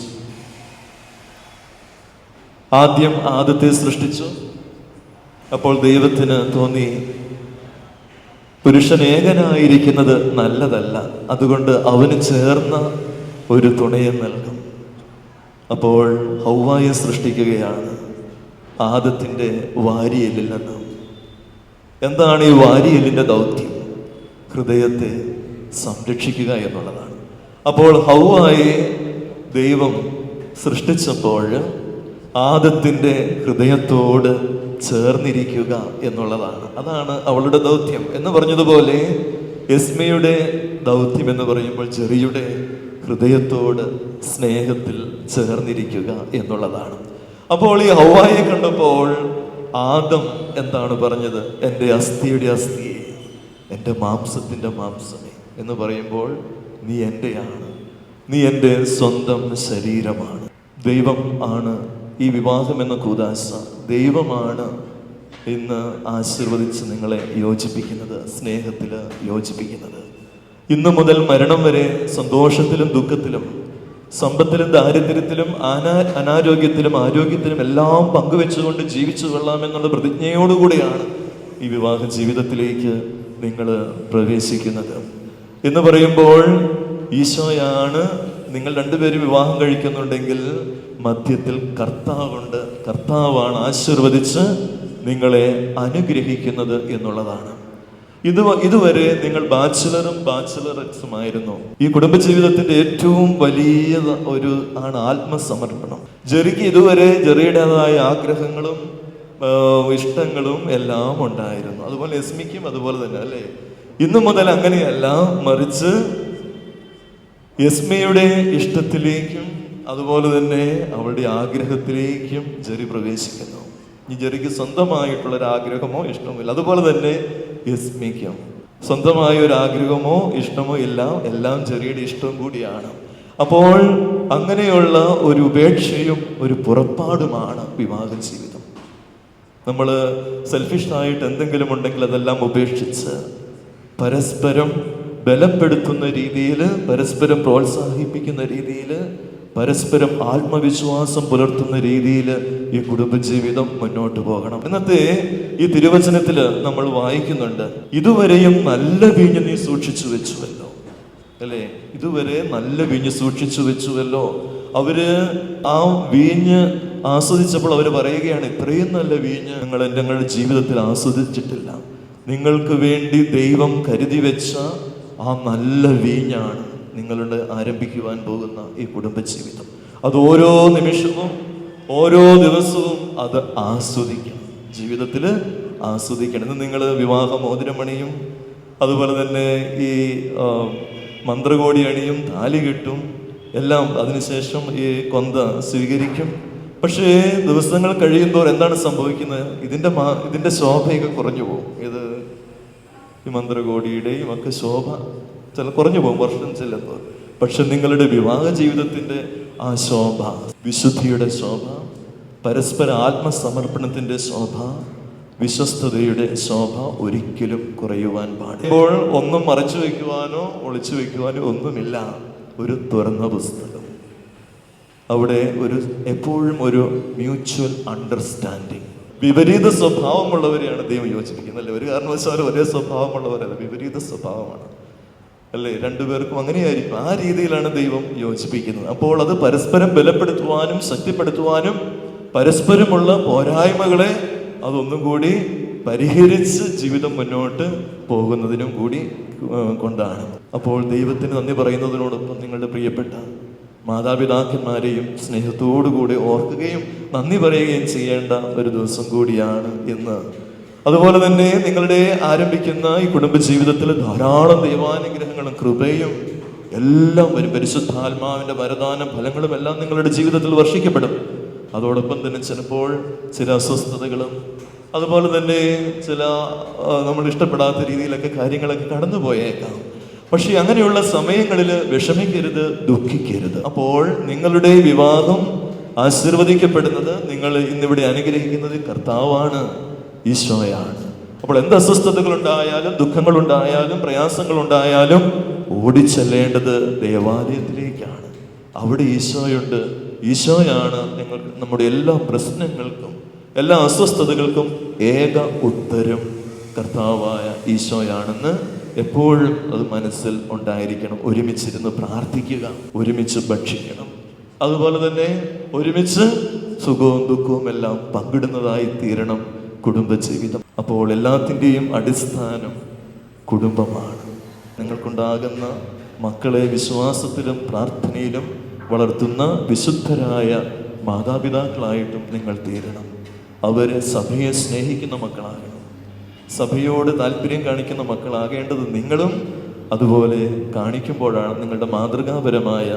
ആദ്യം ആദത്തെ സൃഷ്ടിച്ചു. അപ്പോൾ ദൈവത്തിന് തോന്നി പുരുഷൻ ഏകനായിരിക്കുന്നത് നല്ലതല്ല, അതുകൊണ്ട് അവന് ചേർന്ന ഒരു തുണയെ നൽകും. അപ്പോൾ ഹൗവായെ സൃഷ്ടിക്കുകയാണ് ആദത്തിൻ്റെ വാരിയെല്ലിൽ നിന്ന്. എന്താണ് ഈ വാരിയെല്ലിൻ്റെ ദൗത്യം? ഹൃദയത്തെ സംരക്ഷിക്കുക എന്നുള്ളതാണ്. അപ്പോൾ ഹൗവായെ ദൈവം സൃഷ്ടിച്ചപ്പോൾ ആദത്തിൻ്റെ ഹൃദയത്തോട് ചേർന്നിരിക്കുക എന്നുള്ളതാണ്. അതാണ് അവളുടെ ദൗത്യം. എന്ന് പറഞ്ഞതുപോലെ എസ്മയുടെ ദൗത്യം എന്ന് പറയുമ്പോൾ ജെറിയുടെ ഹൃദയത്തോട് സ്നേഹത്തിൽ ചേർന്നിരിക്കുക എന്നുള്ളതാണ്. അപ്പോൾ ഈ ഹൗവായെ കണ്ടപ്പോൾ ആദം എന്താണ് പറഞ്ഞത്? എൻ്റെ അസ്ഥിയുടെ അസ്ഥിയെ, എൻ്റെ മാംസത്തിൻ്റെ മാംസമേ എന്ന് പറയുമ്പോൾ നീ എൻ്റെയാണ്, നീ എൻ്റെ സ്വന്തം ശരീരമാണ്. ദൈവം ആണ് ഈ വിവാഹം എന്ന കൂദാശ, ദൈവമാണ് ഇന്ന് ആശീർവദിച്ച് നിങ്ങളെ യോജിപ്പിക്കുന്നത്, സ്നേഹത്തിൽ യോജിപ്പിക്കുന്നത്. ഇന്നു മുതൽ മരണം വരെ സന്തോഷത്തിലും ദുഃഖത്തിലും, സമ്പത്തിലും ദാരിദ്ര്യത്തിലും, അനാരോഗ്യത്തിലും ആരോഗ്യത്തിലും എല്ലാം പങ്കുവെച്ചുകൊണ്ട് ജീവിച്ചു കൊള്ളാമെന്നുള്ള പ്രതിജ്ഞയോടുകൂടിയാണ് ഈ വിവാഹ ജീവിതത്തിലേക്ക് നിങ്ങൾ പ്രവേശിക്കുന്നത്. എന്ന് പറയുമ്പോൾ ഈശോയാണ്. നിങ്ങൾ 2 പേരും വിവാഹം കഴിക്കുന്നുണ്ടെങ്കിൽ മധ്യത്തിൽ കർത്താവുണ്ട്. കർത്താവാണ് ആശീർവദിച്ച് നിങ്ങളെ അനുഗ്രഹിക്കുന്നത് എന്നുള്ളതാണ്. ഇതുവരെ നിങ്ങൾ ബാച്ചിലറും ബാച്ചിലറസുമായിരുന്നു. ഈ കുടുംബജീവിതത്തിന്റെ ഏറ്റവും വലിയ ഒരു ആണ് ആത്മസമർപ്പണം. ജെറിക്ക് ഇതുവരെ ജെറിയുടേതായ ആഗ്രഹങ്ങളും ഇഷ്ടങ്ങളും എല്ലാം ഉണ്ടായിരുന്നു. അതുപോലെ എസ്മിക്കും അതുപോലെ തന്നെ, അല്ലേ? ഇന്നു മുതൽ അങ്ങനെയല്ല, മറിച്ച് എസ്മയുടെ ഇഷ്ടത്തിലേക്കും അതുപോലെ തന്നെ അവളുടെ ആഗ്രഹത്തിലേക്കും ജെറി പ്രവേശിക്കുന്നു. ഈ ജെറിക്ക് സ്വന്തമായിട്ടുള്ളൊരു ആഗ്രഹമോ ഇഷ്ടമോ ഇല്ല. അതുപോലെ തന്നെ എസ്മിക്കും സ്വന്തമായ ഒരു ആഗ്രഹമോ ഇഷ്ടമോ എല്ലാം ജെറിയുടെ ഇഷ്ടം കൂടിയാണ്. അപ്പോൾ അങ്ങനെയുള്ള ഒരു ഉപേക്ഷയും ഒരു പുറപ്പാടുമാണ് വിവാഹ ജീവിതം. നമ്മൾ സെൽഫിഷായിട്ട് എന്തെങ്കിലും ഉണ്ടെങ്കിൽ അതെല്ലാം ഉപേക്ഷിച്ച് പരസ്പരം ബലപ്പെടുത്തുന്ന രീതിയിൽ, പരസ്പരം പ്രോത്സാഹിപ്പിക്കുന്ന രീതിയിൽ, പരസ്പരം ആത്മവിശ്വാസം പുലർത്തുന്ന രീതിയിൽ ഈ കുടുംബജീവിതം മുന്നോട്ട് പോകണം. ഇന്നത്തെ ഈ തിരുവചനത്തിൽ നമ്മൾ വായിക്കുന്നുണ്ട്, ഇതുവരെയും നല്ല വീഞ്ഞ് നീ സൂക്ഷിച്ചു വെച്ചുവല്ലോ, അല്ലേ? ഇതുവരെ നല്ല വീഞ്ഞ് സൂക്ഷിച്ചു വെച്ചുവല്ലോ. അവര് ആ വീഞ്ഞ് ആസ്വദിച്ചപ്പോൾ അവർ പറയുകയാണ്, ഇത്രയും നല്ല വീഞ്ഞ് ഞങ്ങളുടെ ജീവിതത്തിൽ ആസ്വദിച്ചിട്ടില്ല. നിങ്ങൾക്ക് വേണ്ടി ദൈവം കരുതി വെച്ച ആ നല്ല വീഞ്ഞാണ് നിങ്ങളുടെ ആരംഭിക്കുവാൻ പോകുന്ന ഈ കുടുംബജീവിതം. അത് ഓരോ നിമിഷവും ഓരോ ദിവസവും അത് ആസ്വദിക്കണം, ജീവിതത്തിൽ ആസ്വദിക്കണം. ഇന്ന് നിങ്ങൾ വിവാഹ മോതിരമണിയും അതുപോലെ തന്നെ ഈ മന്ത്രകോടി അണിയും താലി കെട്ടും എല്ലാം, അതിനുശേഷം ഈ കൊന്ത സ്വീകരിക്കും. പക്ഷേ ദിവസങ്ങൾ കഴിയുമ്പോൾ എന്താണ് സംഭവിക്കുന്നത്? ഇതിൻ്റെ ശോഭയൊക്കെ കുറഞ്ഞു പോകും. ഇത് ഈ മന്ത്രകോടിയുടെയും ഒക്കെ ശോഭ കുറഞ്ഞു പോകും വർഷം ചെല്ലുമ്പോൾ. പക്ഷെ നിങ്ങളുടെ വിവാഹ ജീവിതത്തിൻ്റെ ആ ശോഭ, വിശുദ്ധിയുടെ ശോഭ, പരസ്പര ആത്മസമർപ്പണത്തിൻ്റെ ശോഭ, വിശ്വസ്തതയുടെ ശോഭ ഒരിക്കലും കുറയുവാൻ പാടില്ല. ഇപ്പോൾ ഒന്നും മറച്ചു വയ്ക്കുവാനോ ഒളിച്ചു വയ്ക്കുവാനോ ഒന്നുമില്ല. ഒരു തുറന്ന പുസ്തകം. അവിടെ എപ്പോഴും ഒരു മ്യൂച്വൽ അണ്ടർസ്റ്റാൻഡിങ്. വിപരീത സ്വഭാവമുള്ളവരെയാണ് ദൈവം യോജിപ്പിക്കുന്നത്, അല്ലേ? ഒരു കാരണവശാലും ഒരേ സ്വഭാവമുള്ളവരല്ല, വിപരീത സ്വഭാവമാണ്, അല്ലേ? 2 പേർക്കും അങ്ങനെയായിരിക്കും. ആ രീതിയിലാണ് ദൈവം യോജിപ്പിക്കുന്നത്. അപ്പോൾ അത് പരസ്പരം ബലപ്പെടുത്തുവാനും ശക്തിപ്പെടുത്തുവാനും പരസ്പരമുള്ള പോരായ്മകളെ അതൊന്നും കൂടി പരിഹരിച്ച് ജീവിതം മുന്നോട്ട് പോകുന്നതിനും കൂടി കൊണ്ടാണ്. അപ്പോൾ ദൈവത്തിന് നന്ദി പറയുന്നതിനോടൊപ്പം നിങ്ങളുടെ പ്രിയപ്പെട്ട മാതാപിതാക്കന്മാരെയും സ്നേഹത്തോടുകൂടി ഓർക്കുകയും നന്ദി പറയുകയും ചെയ്യേണ്ട ഒരു ദിവസം കൂടിയാണ് ഇന്ന്. അതുപോലെ തന്നെ നിങ്ങളുടെ ആരംഭിക്കുന്ന ഈ കുടുംബജീവിതത്തിൽ ധാരാളം ദൈവാനുഗ്രഹങ്ങളും കൃപയും എല്ലാം വരും. പരിശുദ്ധാത്മാവിൻ്റെ വരദാന ഫലങ്ങളും എല്ലാം നിങ്ങളുടെ ജീവിതത്തിൽ വർഷിക്കപ്പെടും. അതോടൊപ്പം തന്നെ ചിലപ്പോൾ ചില അസ്വസ്ഥതകളും അതുപോലെ തന്നെ ചില നമ്മൾ ഇഷ്ടപ്പെടാത്ത രീതിയിലൊക്കെ കാര്യങ്ങളൊക്കെ കടന്നു പോയേക്കാം. പക്ഷെ അങ്ങനെയുള്ള സമയങ്ങളിൽ വിഷമിക്കരുത്, ദുഃഖിക്കരുത്. അപ്പോൾ നിങ്ങളുടെ വിവാഹം ആശീർവദിക്കപ്പെടുന്നത്, നിങ്ങൾ ഇന്നിവിടെ അനുഗ്രഹിക്കുന്നത് കർത്താവാണ്, ഈശോയാണ്. അപ്പോൾ എന്ത് അസ്വസ്ഥതകളുണ്ടായാലും ദുഃഖങ്ങളുണ്ടായാലും പ്രയാസങ്ങളുണ്ടായാലും ഓടിച്ചെല്ലേണ്ടത് ദേവാലയത്തിലേക്കാണ്. അവിടെ ഈശോയുണ്ട്. ഈശോയാണ് നമ്മുടെ എല്ലാ പ്രശ്നങ്ങൾക്കും എല്ലാ അസ്വസ്ഥതകൾക്കും ഏക ഉത്തരം. കർത്താവായ ഈശോയാണെന്ന് എപ്പോഴും അത് മനസ്സിൽ ഉണ്ടായിരിക്കണം. ഒരുമിച്ചിരുന്ന് പ്രാർത്ഥിക്കുക, ഒരുമിച്ച് ഭക്ഷിക്കണം, അതുപോലെ തന്നെ ഒരുമിച്ച് സുഖവും ദുഃഖവും എല്ലാം പങ്കിടുന്നതായി തീരണം കുടുംബജീവിതം. അപ്പോൾ എല്ലാത്തിൻ്റെയും അടിസ്ഥാനം കുടുംബമാണ്. നിങ്ങൾക്കുണ്ടാകുന്ന മക്കളെ വിശ്വാസത്തിലും പ്രാർത്ഥനയിലും വളർത്തുന്ന വിശുദ്ധരായ മാതാപിതാക്കളായിട്ടും നിങ്ങൾ തീരണം. അവരെ സഭയെ സ്നേഹിക്കുന്ന മക്കളാകണം. സഭയോട് താല്പര്യം കാണിക്കുന്ന മക്കളാകേണ്ടത് നിങ്ങളും അതുപോലെ കാണിക്കുമ്പോഴാണ് നിങ്ങളുടെ മാതൃകാപരമായ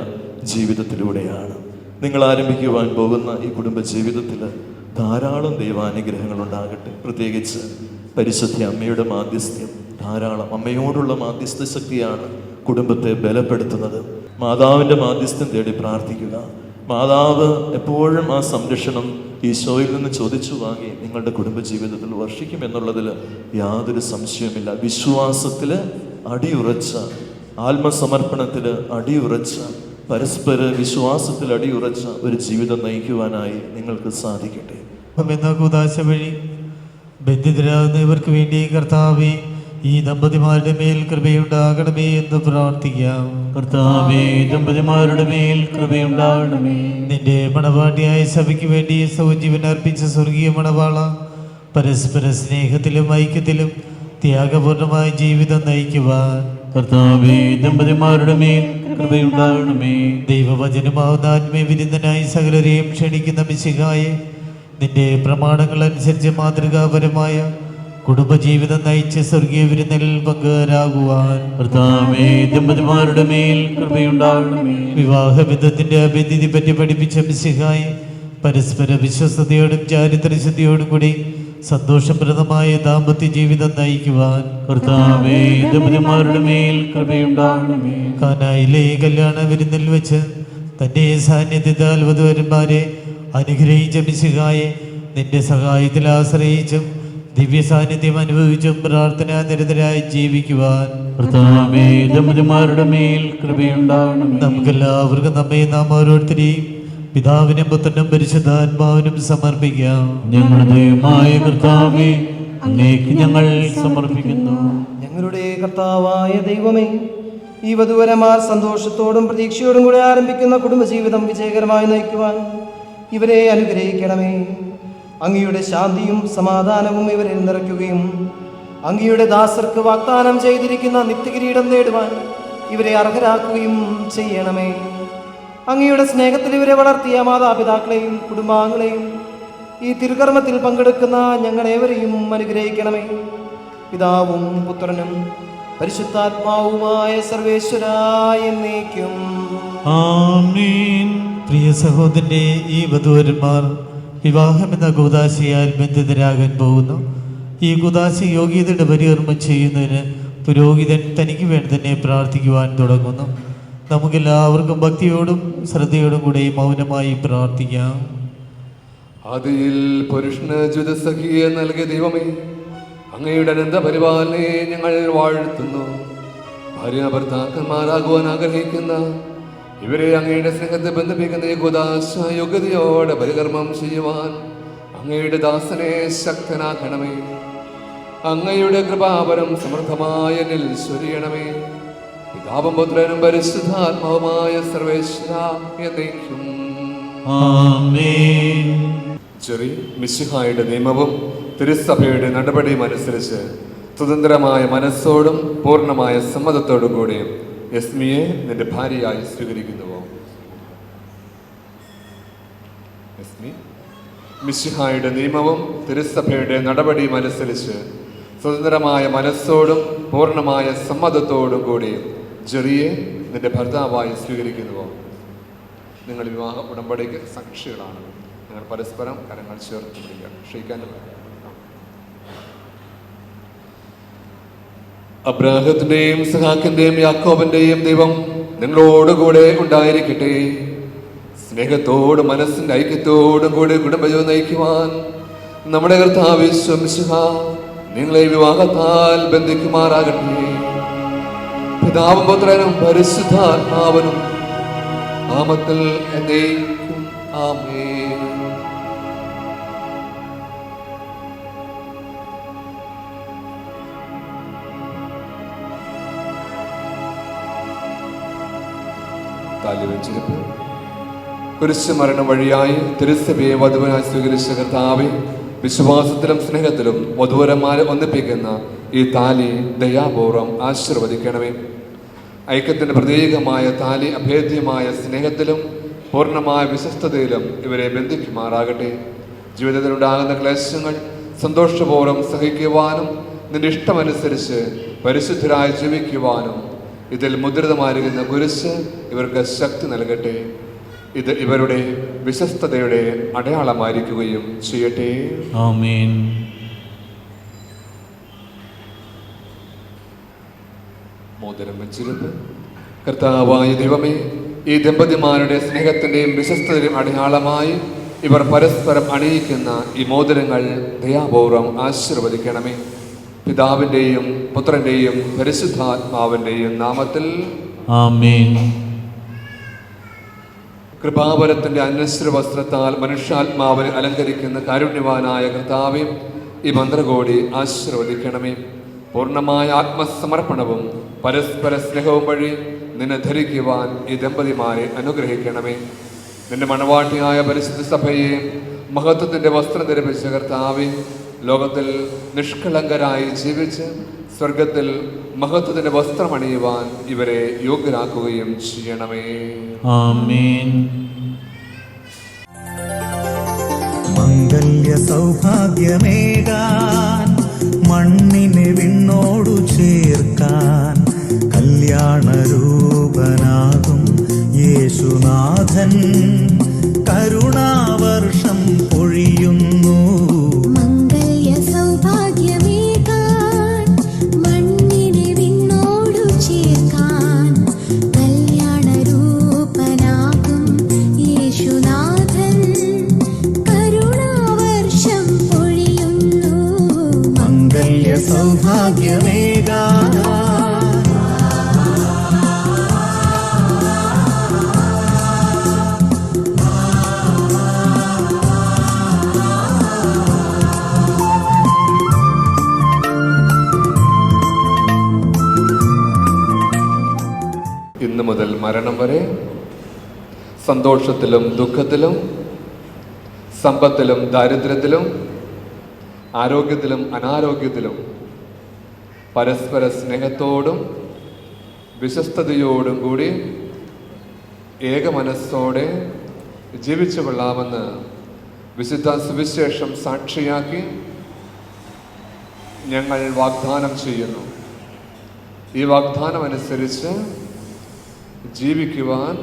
ജീവിതത്തിലൂടെയാണ്. നിങ്ങൾ ആരംഭിക്കുവാൻ പോകുന്ന ഈ കുടുംബ ജീവിതത്തിൽ ധാരാളം ദൈവാനുഗ്രഹങ്ങൾ ഉണ്ടാകട്ടെ. പ്രത്യേകിച്ച് പരിശുദ്ധ അമ്മയുടെ മാധ്യസ്ഥ്യം ധാരാളം. അമ്മയോടുള്ള മാധ്യസ്ഥ ശക്തിയാണ് കുടുംബത്തെ ബലപ്പെടുത്തുന്നത്. മാതാവിൻ്റെ മാധ്യസ്ഥ്യം തേടി പ്രാർത്ഥിക്കുക. മാതാവ് എപ്പോഴും ആ സംരക്ഷണം ഈശോയിൽ നിന്ന് ചോദിച്ചു വാങ്ങി നിങ്ങളുടെ കുടുംബജീവിതത്തിൽ വർഷിക്കുമെന്നുള്ളതിൽ യാതൊരു സംശയവുമില്ല. വിശ്വാസത്തിൽ അടിയുറച്ച, ആത്മസമർപ്പണത്തിൽ അടിയുറച്ച, പരസ്പര വിശ്വാസത്തിൽ അടിയുറച്ച ഒരു ജീവിതം നയിക്കുവാനായി നിങ്ങൾക്ക് സാധിക്കട്ടെ. എന്ന കൂദാശ വഴി ബന്ധിതരാകുന്ന ഇവർക്ക് വേണ്ടി കർത്താവേ, ഈ ദമ്പതിമാരുടെ മേൽ കൃപയുണ്ടാകണമേ എന്ന് പ്രാർത്ഥിക്കാം. കർത്താവേ, ദമ്പതിമാരുടെ മേൽ കൃപയുണ്ടാകണമേ. നിന്റെ മണവാട്ടിയായ സഭയ്ക്ക് വേണ്ടി സൗജീവൻ അർപ്പിച്ച സ്വർഗീയ മണവാള, പരസ്പര സ്നേഹത്തിലും ഐക്യത്തിലും ത്യാഗപൂർണമായ ജീവിതം നയിക്കുവാൻ കർത്താവേ, ദമ്പതിമാരുടെ മേൽ കൃപയുണ്ടാകണമേ. ദൈവവചനമാവുന്ന ആത്മീയവിരുദ്ധനായി സകലരെയും ക്ഷണിക്കുന്ന മിശിഹായെ, നിന്റെ പ്രമാണങ്ങൾ അനുസരിച്ച് മാതൃകാപരമായ കുടുംബജീവിതം നയിച്ച് സ്വർഗീയ വിരുന്നിൽ പങ്കുകാരാകുവാൻ കർത്താവേ, ദമ്പതിമാരുടെ മേൽ കൃപയുണ്ടാകണമേ. വിവാഹബന്ധത്തിന്റെ അഭിവൃദ്ധി പറ്റി പഠിപ്പിച്ച മിശിഹായെ, പരസ്പര വിശ്വസ്തയോടും ചാരിത്രശുദ്ധിയോടും കൂടി സന്തോഷപ്രദമായ ദാമ്പത്യ ജീവിതം നയിക്കുവാൻ കർത്താവേ, ദമ്പതിമാരുടെ മേൽ കൃപയുണ്ടാകണമേ. കാനായിലെ കല്യാണ വിരുന്നിൽ വെച്ച് തന്റെ സാന്നിധ്യത്താൽ വധുവരന്മാരെ അനുഗ്രഹിച്ച മിശിഹായെ, നിന്റെ സഹായത്തിൽ ആശ്രയിച്ചും ദിവ്യ സാന്നിധ്യം അനുഭവിച്ചും പ്രാർത്ഥനാ നിരതരായി ജീവിക്കുവാൻ കർത്താവേ, ദമ്പതിമാരുടെ മേൽ കൃപയുണ്ടാകണമേ. നമുക്കെല്ലാവർക്കും നമ്മെ നാം ഓരോരുത്തരെയും പിതാവിനും പുത്രനും പരിശുദ്ധാത്മാവിനും സമർപ്പിക്കാം. ഞങ്ങളുടെ ദൈവമായ കർത്താവേ, അങ്ങേക്ക് ഞങ്ങൾ സമർപ്പിക്കുന്നു. ഞങ്ങളുടെ കർത്താവായ ദൈവമേ, ഈ വധുവരന്മാർ സന്തോഷത്തോടും പ്രതീക്ഷയോടും കൂടി ആരംഭിക്കുന്ന കുടുംബജീവിതം വിജയകരമായി നയിക്കുവാൻ ഇവരെ അനുഗ്രഹിക്കണമേ. അങ്ങയുടെ ശാന്തിയും സമാധാനവും ഇവരിൽ നിറയ്ക്കുകയും അങ്ങയുടെ ദാസർക്ക് വാഗ്ദാനം ചെയ്തിരിക്കുന്ന നിത്യകിരീടം നേടുവാൻ ഇവരെ അർഹരാക്കുകയും ചെയ്യണമേ. അങ്ങയുടെ സ്നേഹത്തിൽ ഇവരെ വളർത്തിയ മാതാപിതാക്കളെയും കുടുംബാംഗങ്ങളെയും ഈ തിരുകർമ്മത്തിൽ പങ്കെടുക്കുന്ന ഞങ്ങളേവരെയും അനുഗ്രഹിക്കണമേ. പിതാവും പുത്രനും പരിശുദ്ധാത്മാവുമായ സർവേശ്വരായ എന്നേക്കും ആമേൻ. പ്രിയ സഹോദരന്റെ ഈ വധുവരന്മാർ വിവാഹമെന്ന കൂദാശയാൽ ബന്ധിതരാകാൻ പോകുന്നു. ഈ കൂദാശ യോഗ്യതയുടെ പരികർമ്മം ചെയ്യുന്നതിന് പുരോഹിതൻ തനിക്ക് വേണ്ടി തന്നെ പ്രാർത്ഥിക്കുവാൻ തുടങ്ങുന്നു. നമുക്കെല്ലാവർക്കും ഭക്തിയോടും ശ്രദ്ധയോടും കൂടെ മൗനമായി പ്രാർത്ഥിക്കാം. ആദിയിൽ പുരുഷന് ജ്യോതിസഖിയെ നൽകിയ ദൈവമേ, അങ്ങയുടെ അനന്ത പരിപാലനയെ ഞങ്ങൾ വാഴ്ത്തുന്നു. ഭാര്യ ഭർത്താക്കന്മാരാകുവാൻ ആഗ്രഹിക്കുന്ന ഇവരെ അങ്ങയുടെ സ്നേഹത്തെ ബന്ധിപ്പിക്കുന്ന ഈ കൂദാശ യോഗ്യതയോടെ പരികർമ്മം ചെയ്യുവാൻ അങ്ങയുടെ ദാസനെ ശക്തനാക്കണമേ. അങ്ങയുടെ കൃപാവരം സമൃദ്ധമായ എന്നിൽ ചൊരിയണമേ. പിതാവും പുത്രനും പരിശുദ്ധാത്മാവുമായ സർവേശ്വര എന്നേക്കും ആമേൻ. ചെറിയ മിശിഹായുടെ നിയമവും തിരുസഭയുടെ നടപടിയും അനുസരിച്ച് സ്വതന്ത്രമായ മനസ്സോടും പൂർണ്ണമായ സമ്മതത്തോടും കൂടി യസ്മിയെ നിന്റെ ഭാര്യയായി സ്വീകരിക്കുന്നുവോ? യസ്മി, മിശിഹായുടെ നിയമവും തിരുസഭയുടെ നടപടിയും അനുസരിച്ച് സ്വതന്ത്രമായ മനസ്സോടും പൂർണ്ണമായ സമ്മതത്തോടും കൂടി ജെറിയെ നിന്റെ ഭർത്താവായി സ്വീകരിക്കുന്നുവോ? നിങ്ങൾ വിവാഹ ഉടമ്പടിക്ക് സാക്ഷികളാണ്. നിങ്ങൾ പരസ്പരം കരങ്ങൾ ചേർത്ത് പിടിക്കുക. ക്ഷയിക്കാനും അബ്രാഹത്തിന്റെയും സഹാക്കിന്റെയും യാക്കോബിന്റെയും ദൈവം നിങ്ങളോടുകൂടെ ഉണ്ടായിരിക്കട്ടെ. സ്നേഹത്തോടും മനസ്സിന്റെ ഐക്യത്തോടും കൂടി കുടുംബജീവൻ നയിക്കുവാൻ നമ്മുടെ കർത്താവ് യേശു മിശിഹ നിങ്ങളെ വിവാഹത്താൽ ബന്ധിക്കുമാറാകട്ടെ. പിതാവും പുത്രനും പരിശുദ്ധാത്മാവനും നാമത്തിൽ എന്നേക്കും ആമേൻ. താലി വെച്ചിരിപ്പ്. കുരിശ് മരണം വഴിയായി തിരുസഭയെ വധുവനായി സ്വീകരിച്ച കർത്താവെ, വിശ്വാസത്തിലും സ്നേഹത്തിലും വധുവരന്മാരെ ഒന്നിപ്പിക്കുന്ന ഈ താലി ദയാപൂർവം ആശീർവദിക്കണമേ. ഐക്യത്തിന്റെ പ്രതീകമായ താലി അഭേദ്യമായ സ്നേഹത്തിലും പൂർണ്ണമായ വിശ്വസ്തതയിലും ഇവരെ ബന്ധിക്കുമാറാകട്ടെ. ജീവിതത്തിലുണ്ടാകുന്ന ക്ലേശങ്ങൾ സന്തോഷപൂർവ്വം സഹിക്കുവാനും നിന്റെ ഇഷ്ടമനുസരിച്ച് പരിശുദ്ധരായി ജീവിക്കുവാനും ഇതിൽ മുദ്രിതമായിരിക്കുന്ന കുരിശ് ഇവർക്ക് ശക്തി നൽകട്ടെ. ഇത് ഇവരുടെ വിശ്വസ്തതയുടെ അടയാളമായിരിക്കുകയും ചെയ്യട്ടെ. ആമേൻ. മോതിരം വെച്ചിരുന്ന് കർത്താവായ ദൈവമേ, ഈ ദമ്പതിമാരുടെ സ്നേഹത്തിന്റെയും വിശ്വസ്തതയുടെയും അടയാളമായി ഇവർ പരസ്പരം അണിയിക്കുന്ന ഈ മോതിരങ്ങൾ ദയാപൂർവം ആശീർവദിക്കണമേ. പിതാവിന്റെയും പുത്രന്റെയും പരിശുദ്ധാത്മാവിന്റെയും നാമത്തിൽ ആമേൻ. കൃപാവരത്തിന്റെ അനശ്വര വസ്ത്രത്താൽ മനുഷ്യാത്മാവിനെ അലങ്കരിക്കുന്ന കാരുണ്യവാനായ കർത്താവേ, ഈ മന്ത്രകോടി ആശീർവദിക്കണമേ. പൂർണ്ണമായ ആത്മസമർപ്പണവും പരസ്പര സ്നേഹവും വഴി നിന്നെ ധരിക്കുവാൻ ഈ ദമ്പതിമാരെ അനുഗ്രഹിക്കണമേ. നിന്റെ മണവാട്ടിയായ പരിശുദ്ധ സഭയെ മഹത്വത്തിന്റെ വസ്ത്രം ധരിപ്പിച്ച കർത്താവേ, ലോകത്തിൽ നിഷ്കളങ്കരായി ജീവിച്ച് സ്വർഗത്തിൽ മഹത്വത്തിന്റെ വസ്ത്രമണിയുവാൻ ഇവരെ യോഗ്യരാക്കുകയും ചെയ്യണമേ. ആമേൻ. മംഗല്യ സൗഭാഗ്യമേകാൻ മണ്ണിനെ വിണ്ണോടു ചേർക്കാൻ കല്യാണരൂപനാകും യേശുനാഥൻ കരുണാവർഷം പൊഴിയുന്നു. സൗഭാഗ്യമേകാൻ ഇന്നു മുതൽ മരണം വരെ സന്തോഷത്തിലും ദുഃഖത്തിലും സമ്പത്തിലും ദാരിദ്ര്യത്തിലും ആരോഗ്യത്തിലും അനാരോഗ്യത്തിലും പരസ്പര സ്നേഹത്തോടും വിശ്വസ്തയോടും കൂടി ഏകമനസ്സോടെ ജീവിച്ചു കൊള്ളാമെന്ന് വിശുദ്ധ സുവിശേഷം സാക്ഷിയാക്കി ഞങ്ങൾ വാഗ്ദാനം ചെയ്യുന്നു. ഈ വാഗ്ദാനം അനുസരിച്ച് ജീവിക്കുവാൻ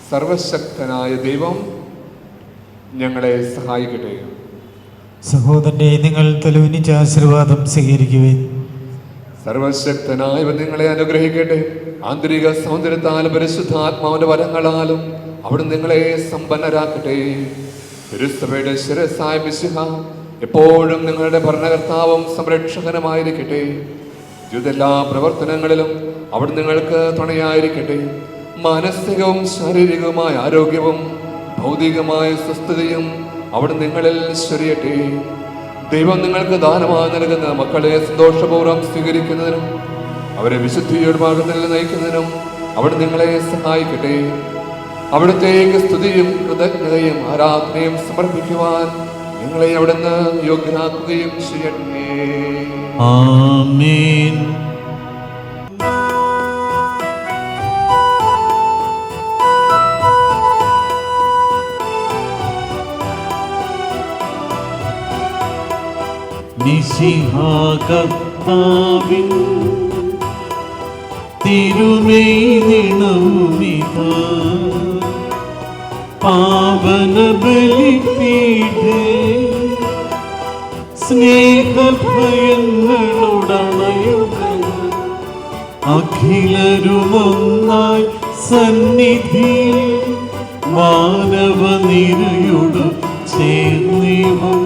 സർവശക്തനായ ദൈവം ഞങ്ങളെ സഹായിക്കട്ടെ. സഹോദരനെ, നിങ്ങൾ തലവിനിച്ച ആശീർവാദം സ്വീകരിക്കുവിൻ. സർവശക്തനായവൻ നിങ്ങളെ അനുഗ്രഹിക്കട്ടെ. ആന്തരിക സൗന്ദര്യത്താലും പരിശുദ്ധാത്മാവിന്റെ വരങ്ങളാലും അവിടെ നിങ്ങളെ സമ്പന്നരാക്കട്ടെ. തിരുസഭയുടെ ശിരസ്സായ മിശിഹ എപ്പോഴും നിങ്ങളുടെ ഭരണകർത്താവും സംരക്ഷകനുമായിരിക്കട്ടെ. ജീവിതെല്ലാ പ്രവർത്തനങ്ങളിലും അവിടെ നിങ്ങൾക്ക് തുണയായിരിക്കട്ടെ. മാനസികവും ശാരീരികവുമായ ആരോഗ്യവും ഭൗതികമായ സ്വസ്ഥതയും അവിടെ നിങ്ങളിൽ ചൊരിയട്ടെ. ദൈവം നിങ്ങൾക്ക് ദാനമായി നൽകുന്ന മക്കളെ സന്തോഷപൂർവ്വം സ്വീകരിക്കുന്നതിനും അവരെ വിശുദ്ധിയുടെ മാർഗത്തിൽ നയിക്കുന്നതിനും അവിടെ നിങ്ങളെ സഹായിക്കട്ടെ. അവിടുത്തേക്ക് സ്തുതിയും കൃതജ്ഞതയും ആരാധനയും സമർപ്പിക്കുവാൻ ഞങ്ങളെ അവിടുന്ന് യോഗ്യരാക്കുകയും ചെയ്യട്ടെ. ആമേൻ. മിശിഹാകർത്താവിൻ തിരുമേനിണമിതാ പാവന ബലിപീഠേ സ്നേഹഭയങ്ങളുടണയുക അഖിലരുമൊന്നായി സന്നിധിയിൽ മാനവനിരയോട് ചേർന്നിവം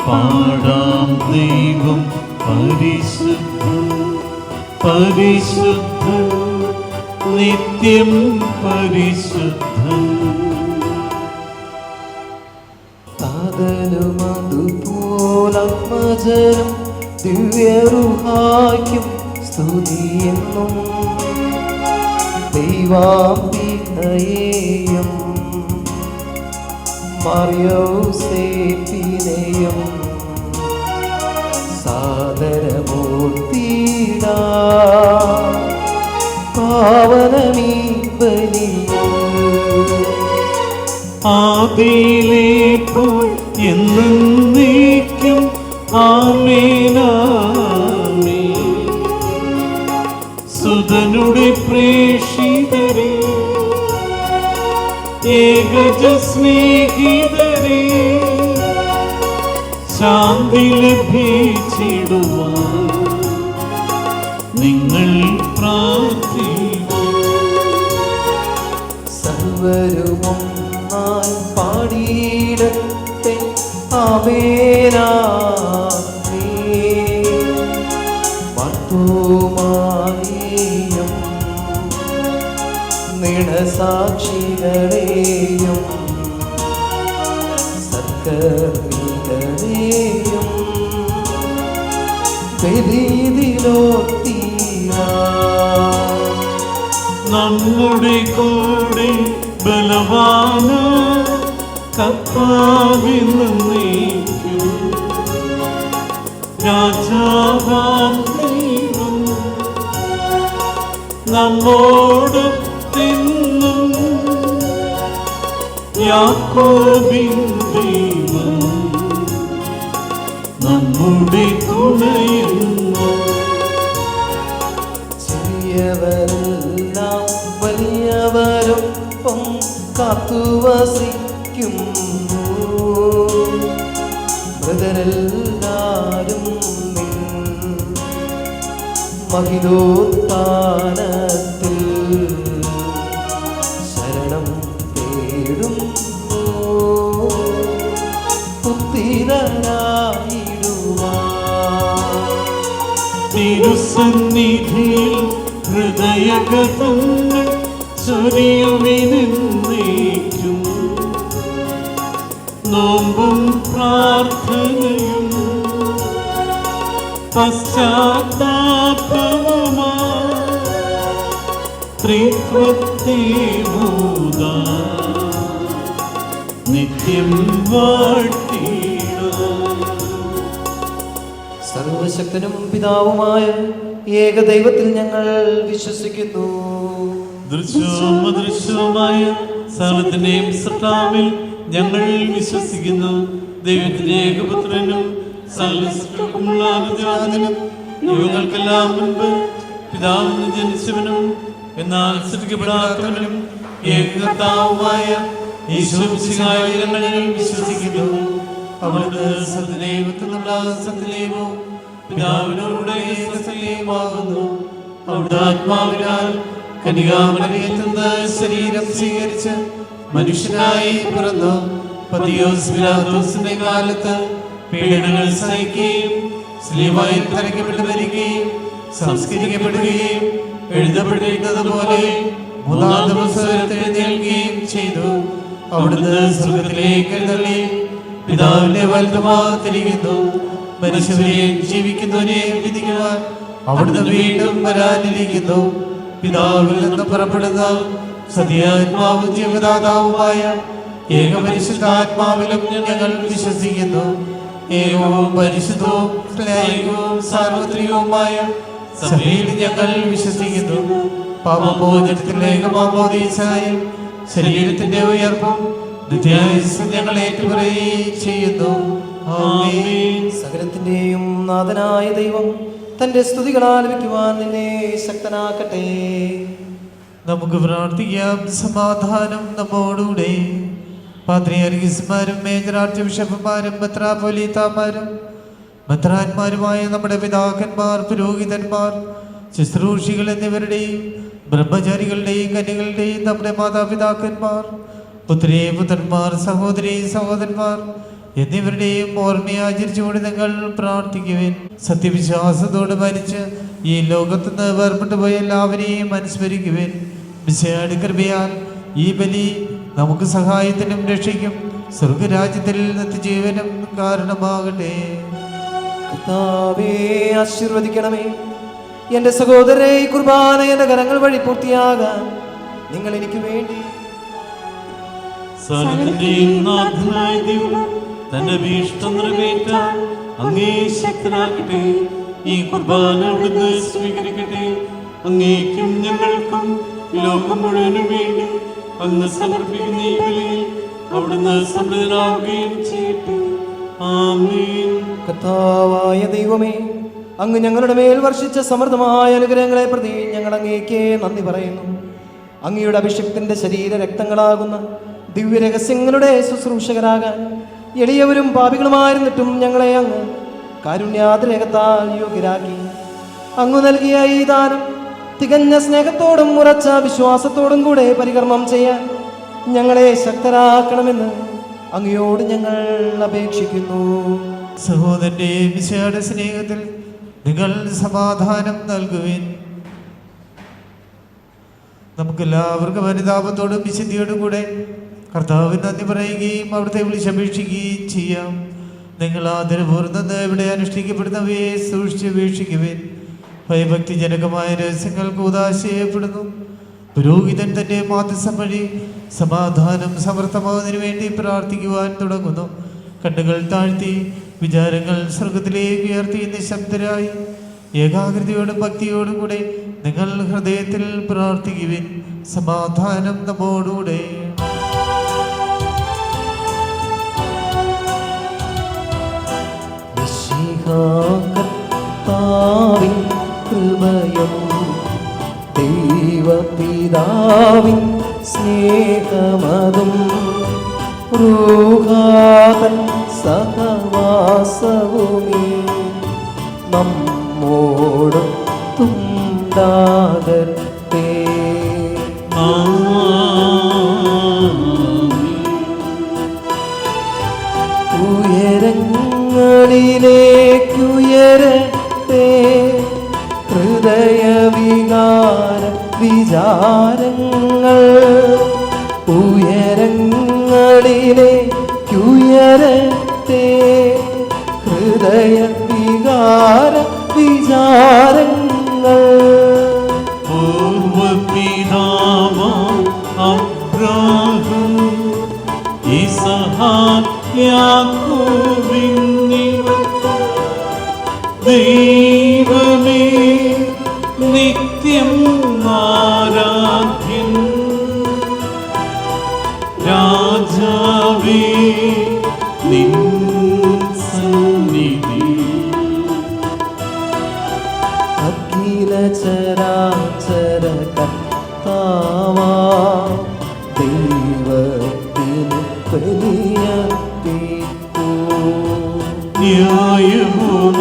പാടാം ദൈവം പരിശുദ്ധൻ പരിശുദ്ധൻ നിത്യം പരിശുദ്ധൻ. താതനുമതുപോലമ്മജനം ദിവ്യറുഹായ്ക്കും സ്തുതിയെന്നും ദൈവാംബികയെയും മറിയോസേപ്പിനെയും സാദരമൂർത്തിടാ പാവനമീ ബലിയിൽ ആദിയിലെ പോൽ എന്നേക്കും ആമേനാമേൻ. സുതനുടെ പ്രേഷിതരെ ഏകജ സ്നേഹിതരെ ശാന്തി ലഭിച്ചിടുവാൻ നിങ്ങൾ പ്രാർത്ഥിക്കൂ. സർവരുമൊന്നായി പാടിയിടട്ടെ ആമേനാമേൻ. മർത്തോമായെയും നിണസാക്ഷികളെയും സത്കർമ്മികളെയും ബലിയിലോർത്തീരാ. നമ്മുടെ കൂടെ ബലവാന കർത്താവെന്നേക്കും രാജാവാം ദൈവം നമ്മോടൊത്തെന്നും യാക്കോബിൻ ദൈവം നമ്മുടെ തുണയെന്നും. ചെറിയവരെല്ലാം വലിയവരൊപ്പം കാത്തുവസിക്കുന്നു. മൃതരെല്ലാരും നിൻ മഹിതോത്ഥാനത്തിൽ ശരണം തേടുന്നു. പുത്തിരനായിടുവാൻ തിരുസന്നിധിയിൽ ഹൃദയഗതങ്ങൾ ചൊരിയുവിനെന്നേക്കും നോമ്പും പ്രാർത്ഥനയും പശ്ചാത്താപവുമായി ത്രിത്വത്തെ മൂതാ നിത്യം വാഴ്ത്തിയിടാം. സർവശക്തനും പിതാവുമായ ഏകദൈവത്തിൽ ഞങ്ങൾ വിശ്വസിക്കുന്നു. ദൃശ്യവും അദൃശ്യവുമായ സകലത്തിന്റെയും സൃഷ്ടാവിൽ ഞങ്ങൾ വിശ്വസിക്കുന്നു. ദൈവത്തിന്റെ ഏകപുത്രനും സകല സൃഷ്ടികൾക്കുമുള്ള ആദിജാതനും യുഗങ്ങൾക്കെല്ലാം മുൻപ് പിതാവിന് ജനിച്ചവനും എന്നാൽ സൃഷ്ടിക്കപ്പെടാത്തവനും ഏകകർത്താവുമായ ഈശോമിശിഹായിൽ ഞങ്ങൾ വിശ്വസിക്കുന്നു. അവിടുന്ന് സത്യദൈവത്തിനുള്ള സത്യദൈവവും പിതാവിനോടുകൂടെ സത്യദൈവമാകുന്നു. അവിടുത്തെ ആത്മാവിനാൽ കന്യകാമറിയത്തിൽ നിന്ന് ശരീരം സ്വീകരിച്ച് മനുഷ്യനായി പിറന്നു. പതിയോസ് പിലാത്തോസിന്റെ കാലത്ത് പീഡനങ്ങൾ സഹിക്കുകയും സ്ലീവായിൽ തറയ്ക്കപ്പെട്ട് മരിക്കുകയും സംസ്കരിക്കപ്പെടുകയും എഴുതപ്പെട്ടിരിക്കുന്നത് പോലെ മൂന്നാം ദിവസം എഴുന്നേൽക്കുകയും ചെയ്തു. അവിടുന്ന് സ്വർഗ്ഗത്തിലേക്ക് എഴുന്നള്ളി പിതാവിന്റെ വലതുഭാഗത്തിരിക്കുന്നു. മനുഷ്യരെയും ജീവിക്കുന്നവരെയും വിധിക്കുവാൻ അവിടുന്ന് വീണ്ടും വരാനിരിക്കുന്നു. പിതാവിൽ നിന്ന് പുറപ്പെടുന്ന സത്യാത്മാവും ജീവദാതാവുമായ ഏകപരിശുദ്ധാത്മാവിലും ഞങ്ങൾ വിശ്വസിക്കുന്നു. ഏകവും പരിശുദ്ധവും സ്നേഹവും സാർവത്രികവുമായ സഭയിൽ ഞങ്ങൾ വിശ്വസിക്കുന്നു. പാപമോചനത്തിലേക്ക് മാമോദീസായും ശരീരത്തിന്റെ ഉയർപ്പും നിത്യായുസ്സും ഞങ്ങൾ ഏറ്റുപറയുകയും ചെയ്യുന്നു. ആമേൻ. സകലത്തിന്റെയും നാഥനായ ദൈവം തന്റെ സ്തുതികളാൽ ലഭിക്കുവാൻ നിന്നെ ശക്തനാക്കട്ടെ. നമുക്ക് പ്രാർത്ഥിക്കാം. സമാധാനം നമ്മോടുകൂടെ. പാത്രിയാർഗീസ്മാരും മേജർ ആർച്ച് ബിഷപ്പുമാരും മെത്രാപ്പൊലീത്താമാരും മെത്രാന്മാരുമായ നമ്മുടെ പിതാക്കന്മാർ, പുരോഹിതന്മാർ, ശുശ്രൂഷികൾ എന്നിവരുടെയും ബ്രഹ്മചാരികളുടെയും കന്യകളുടെയും നമ്മുടെ മാതാപിതാക്കന്മാർ, പുത്രീ പുത്രന്മാർ, സഹോദരീ സഹോദരന്മാർ എന്നിവരുടെയും ഓർമ്മയാചരിച്ചുകൊണ്ട് നിങ്ങൾ പ്രാർത്ഥിക്കുവിൻ. സത്യവിശ്വാസത്തോട് മരിച്ച് ഈ ലോകത്തു നിന്ന് വേർപെട്ടു പോയ എല്ലാവരെയും അനുസ്മരിക്കുവിൻ. മിശിഹായുടെ കൃപയാൽ ഈ ബലി നമുക്ക് സഹായത്തിനും രക്ഷയ്ക്കും സ്വർഗരാജ്യത്തിൽ നിത്യജീവനും കാരണമാകട്ടെ. കർത്താവേ, ആശീർവദിക്കണമേ. എന്റെ സഹോദരരെ, ഈ കുർബാന എന്റെ കരങ്ങൾ വഴി പൂർത്തിയാകാൻ നിങ്ങൾ എനിക്ക് വേണ്ടി സകലത്തിന്റെയും നാഥനായ ദൈവം തന്റെ അഭീഷ്ടം നിറവേറ്റാൻ അങ്ങേ ശക്തനാക്കട്ടെ. ഈ കുർബാന അവിടുന്ന് സ്വീകരിക്കട്ടെ. അങ്ങേക്കും ഞങ്ങൾക്കും ലോകം മുഴുവനും വേണ്ടി അങ്ങ് സമർപ്പിക്കുന്ന ഈ ബലിയിൽ അവിടുന്ന് സമൃദ്ധനാവുകയും ചെയ്യട്ടെ. ആമേൻ. കർത്താവായ ദൈവമേ, അങ്ങ് ഞങ്ങളുടെ മേൽ വർഷിച്ച സമൃദ്ധമായ അനുഗ്രഹങ്ങളെ പ്രതി ഞങ്ങൾ അങ്ങേക്ക് നന്ദി പറയുന്നു. അങ്ങയുടെ അഭിഷേകത്തിന്റെ ശരീര രക്തങ്ങളാകുന്ന ദിവ്യരഹസ്യങ്ങളുടെ ശുശ്രൂഷകരാകാൻ എളിയവരും പാപികളുമായിരുന്നിട്ടും ഞങ്ങളെ അങ്ങ് കാരുണ്യാതിരേകത്താൽ യോഗ്യരാക്കി. അങ്ങ് നൽകിയ ഈ ദാനം തികഞ്ഞ സ്നേഹത്തോടും ഉറച്ച വിശ്വാസത്തോടും കൂടെ പരികർമ്മം ചെയ്യാൻ ഞങ്ങളെ ശക്തരാക്കണമെന്ന് അങ്ങയോട് ഞങ്ങൾ അപേക്ഷിക്കുന്നു. സഹോദരന്റെ വിശാല സ്നേഹത്തിൽ നിങ്ങൾ സമാധാനം നൽകുവിൻ. നമുക്കെല്ലാവർക്കും അനുതാപത്തോടും വിശുദ്ധിയോടും കൂടെ കർത്താവിന് നന്ദി പറയുകയും അവിടുത്തെ വിളിച്ചപേക്ഷിക്കുകയും ചെയ്യാം. നിങ്ങൾ ആദരപൂർവ്വം ഇവിടെ അനുഷ്ഠിക്കപ്പെടുന്നവയെ സൂക്ഷിച്ച് വീക്ഷിക്കുവിൻ. ഭയഭക്തിജനകമായ രഹസ്യങ്ങൾ കൂദാശയപ്പെടുന്നു. പുരോഹിതൻ തന്റെ മാധ്യസ്ഥം വഴി സമാധാനം സമർത്ഥമാകുന്നതിന് വേണ്ടി പ്രാർത്ഥിക്കുവാൻ തുടങ്ങുന്നു. കണ്ണുകൾ താഴ്ത്തി വിചാരങ്ങൾ സ്വർഗത്തിലേക്ക് ഉയർത്തി നിശബ്ദരായി ഏകാഗ്രതയോടും ഭക്തിയോടും കൂടെ നിങ്ങൾ ഹൃദയത്തിൽ പ്രാർത്ഥിക്കുവിൻ. സമാധാനം നമ്മോടുകൂടെ. കർത്താവിൻ കൃപയും ദൈവപിതാവിൻ സ്നേഹമതും റൂഹാതൻ സഹവാസവുമേ നമ്മോടൊത്തുണ്ടാകട്ടെ. ഉയരങ്ങളിലേക്കുയരട്ടെ ഹൃദയവികാര വിചാരങ്ങൾ. ഉയരങ്ങളിലേക്കുയരട്ടെ ഹൃദയവികാര വിചാരങ്ങൾ. പൂർവപിതാവാം അബ്രാഹാം ഇസഹാക്ക് യാക്കോബിന്നിവർ ദൈവമേ നിത്യം ആരാധ്യൻ രാജാവേ നിൻ സന്നിധി അഖില ചരാചര കർത്താവാ ദൈവത്തിന് ബലിയർപ്പിക്കൂ. ന്യായവുമാണത്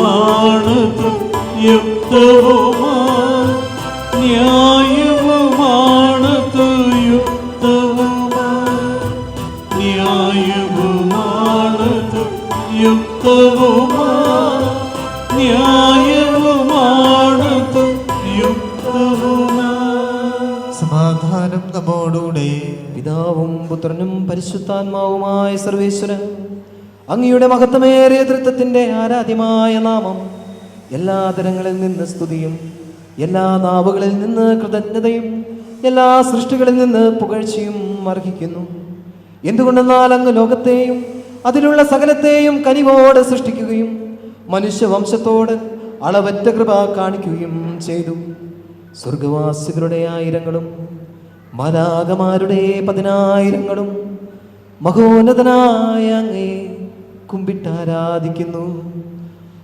യുക്തവുമാണ് ന്യായവുമാണത് യുക്തവുമാണ് ന്യായവുമാണത് യുക്തവുമാണ് ന്യായവുമാണത് യുക്തവുമാണ്. സമാധാനം നമ്മോടുകൂടെ. പിതാവും പുത്രനും പരിശുദ്ധാത്മാവുമായ സർവേശ്വരൻ അങ്ങയുടെ മഹത്വമേറിയ തൃത്വത്തിന്റെ ആരാധ്യമായ നാമം എല്ലാ തരങ്ങളിൽ നിന്ന് സ്തുതിയും എല്ലാ നാവുകളിൽ നിന്ന് കൃതജ്ഞതയും എല്ലാ സൃഷ്ടികളിൽ നിന്ന് പുകഴ്ചയും അർഹിക്കുന്നു. എന്തുകൊണ്ടെന്നാൽ അങ്ങ് ലോകത്തെയും അതിലുള്ള സകലത്തെയും കനിവോടെ സൃഷ്ടിക്കുകയും മനുഷ്യവംശത്തോട് അളവറ്റ കൃപ കാണിക്കുകയും ചെയ്തു. സ്വർഗവാസികളുടെ 1000ങ്ങളും മാലാഖമാരുടെ 10,000ങ്ങളും മഹോന്നതനായ അങ്ങേ കുമ്പിട്ടാരാധിക്കുന്നു.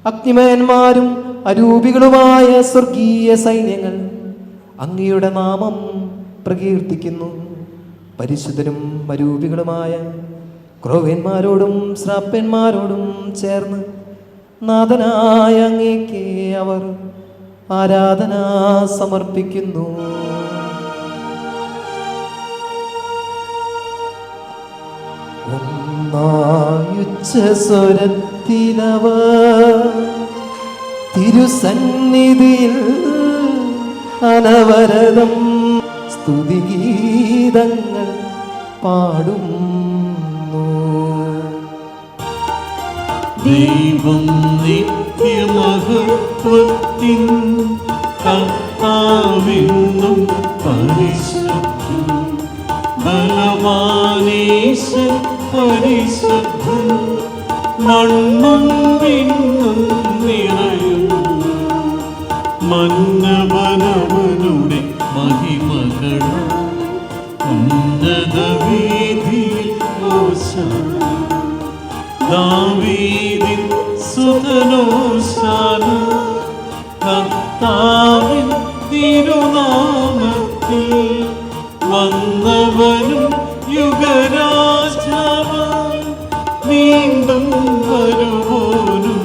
അഗ്നിമയന്മാരും അരൂപികളുമായ സ്വർഗീയ സൈന്യങ്ങൾ അങ്ങയുടെ നാമം പ്രകീർത്തിക്കുന്നു. പരിശുദ്ധരും അരൂപികളുമായ ക്രോവ്യന്മാരോടും ശ്രാപ്യന്മാരോടും ചേർന്ന് നാഥനായ അങ്ങേക്ക് അവർ ആരാധന സമർപ്പിക്കുന്നു. ഒന്നായുച്ചസ്വരത്തിലവർ തിരുസന്നിധിയിൽ അനവരതം സ്തുതിഗീതങ്ങൾ പാടുന്നു. ദൈവം നിത്യമഹത്വത്തിൻ കർത്താവെന്നും പരിശുദ്ധൻ, ബലവാനീശൻ പരിശുദ്ധൻ, മണ്ണും വിണ്ണും നിറയുന്നു. മന്നവനവനുടെ മഹിമകൾ ഉന്നത വീതിയിൽ ഓശാന. ദാവീദിൻ സുതനോശാന. കർത്താവിൻ തിരുനാമത്തിൽ വന്നവനും യുഗരാജാവായി വീണ്ടും വരുവോനും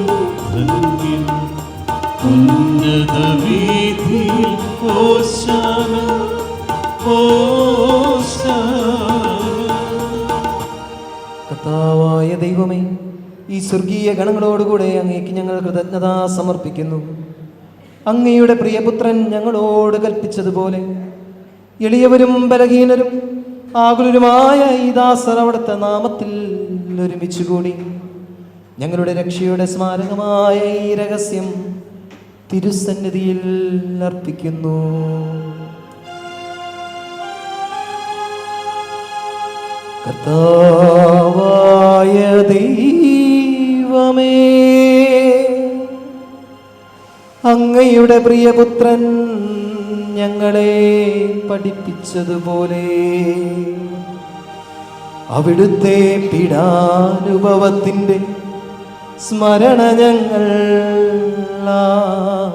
ധന്യൻ. ഉന്നത വീതിയിൽ ഓശാന ഓശാന. കർത്താവായ ദൈവമേ, ഈ സ്വർഗീയ ഗണങ്ങളോടുകൂടെ അങ്ങേക്ക് ഞങ്ങൾ കൃതജ്ഞത സമർപ്പിക്കുന്നു. അങ്ങയുടെ പ്രിയപുത്രൻ ഞങ്ങളോട് കൽപ്പിച്ചതുപോലെ എളിയവരും ബലഹീനരും ആകുലരുമായ ഈ ദാസർ അവിടുത്തെ നാമത്തിൽ ഒരുമിച്ചുകൂടി ഞങ്ങളുടെ രക്ഷയുടെ സ്മാരകമായ ഈ രഹസ്യം തിരുസന്നിധിയിൽ അർപ്പിക്കുന്നു. കർത്താവായ ദൈവമേ, അങ്ങയുടെ പ്രിയപുത്രൻ ഞങ്ങളെ പഠിപ്പിച്ചതുപോലെ അവിടുത്തെ പീഡാനുഭവത്തിൻ്റെ സ്മരണ ഞങ്ങൾ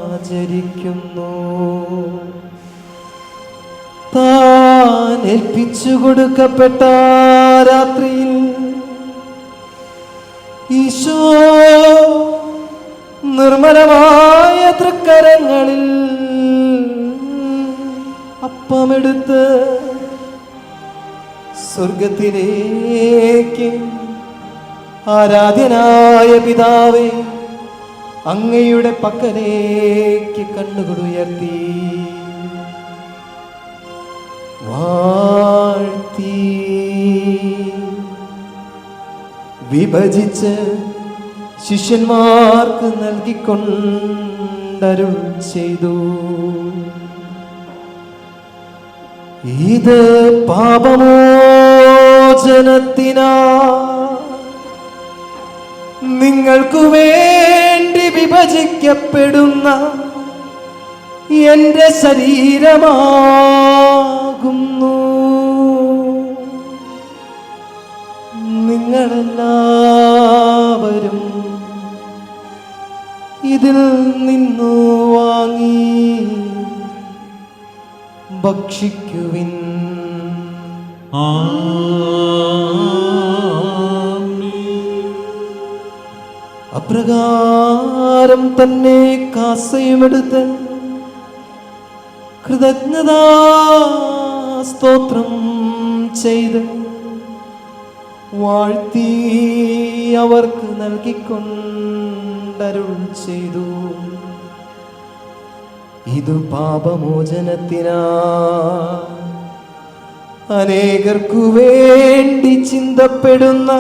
ആചരിക്കുന്നു. താൻ ഏൽപ്പിച്ചു കൊടുക്കപ്പെട്ട രാത്രിയിൽ ഈശോ നിർമ്മലമായ തൃക്കരങ്ങളിൽ അപ്പമെടുത്ത് സ്വർഗത്തിലേക്ക് ആരാധ്യനായ പിതാവേ, അങ്ങയുടെ പക്കലേക്ക് കണ്ണുകൾ ഉയർത്തി വാഴ്ത്തി വിഭജിച്ച് ശിഷ്യന്മാർക്ക് നൽകിക്കൊണ്ടരുൾ ചെയ്തു. ഇത് പാപമോചനത്തിനാ നിങ്ങൾക്കു വേണ്ടി വിഭജിക്കപ്പെടുന്ന എന്റെ ശരീരമാകുന്നു. നിങ്ങളെല്ലാവരും ഇതിൽ നിന്നു വാങ്ങി ഭക്ഷിക്കുവിൻ. അപ്രകാരം തന്നെ കാസയുമെടുത്ത് കൃതജ്ഞതാ സ്തോത്രം ചെയ്ത് വാഴ്ത്തി അവർക്ക് നൽകിക്കൊണ്ടരുൾ ചെയ്തു. ഇതു പാപമോചനത്തിനാ അനേകർക്കു വേണ്ടി ചിന്തപ്പെടുന്ന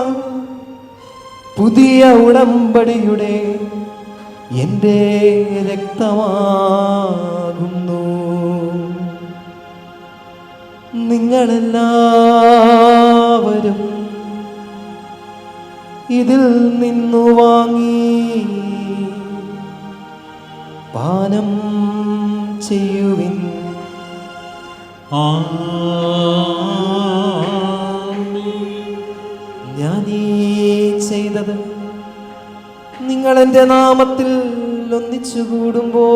പുതിയ ഉടമ്പടിയുടെ എൻ്റെ രക്തമാകുന്നു. നിങ്ങളെല്ലാവരും ഇതിൽ നിന്നു വാങ്ങി പാനം ചെയ്യുവിൻ. ഞാൻ ഈ ചെയ്തത് നിങ്ങൾ എൻ്റെ നാമത്തിൽ ഒന്നിച്ചുകൂടുമ്പോ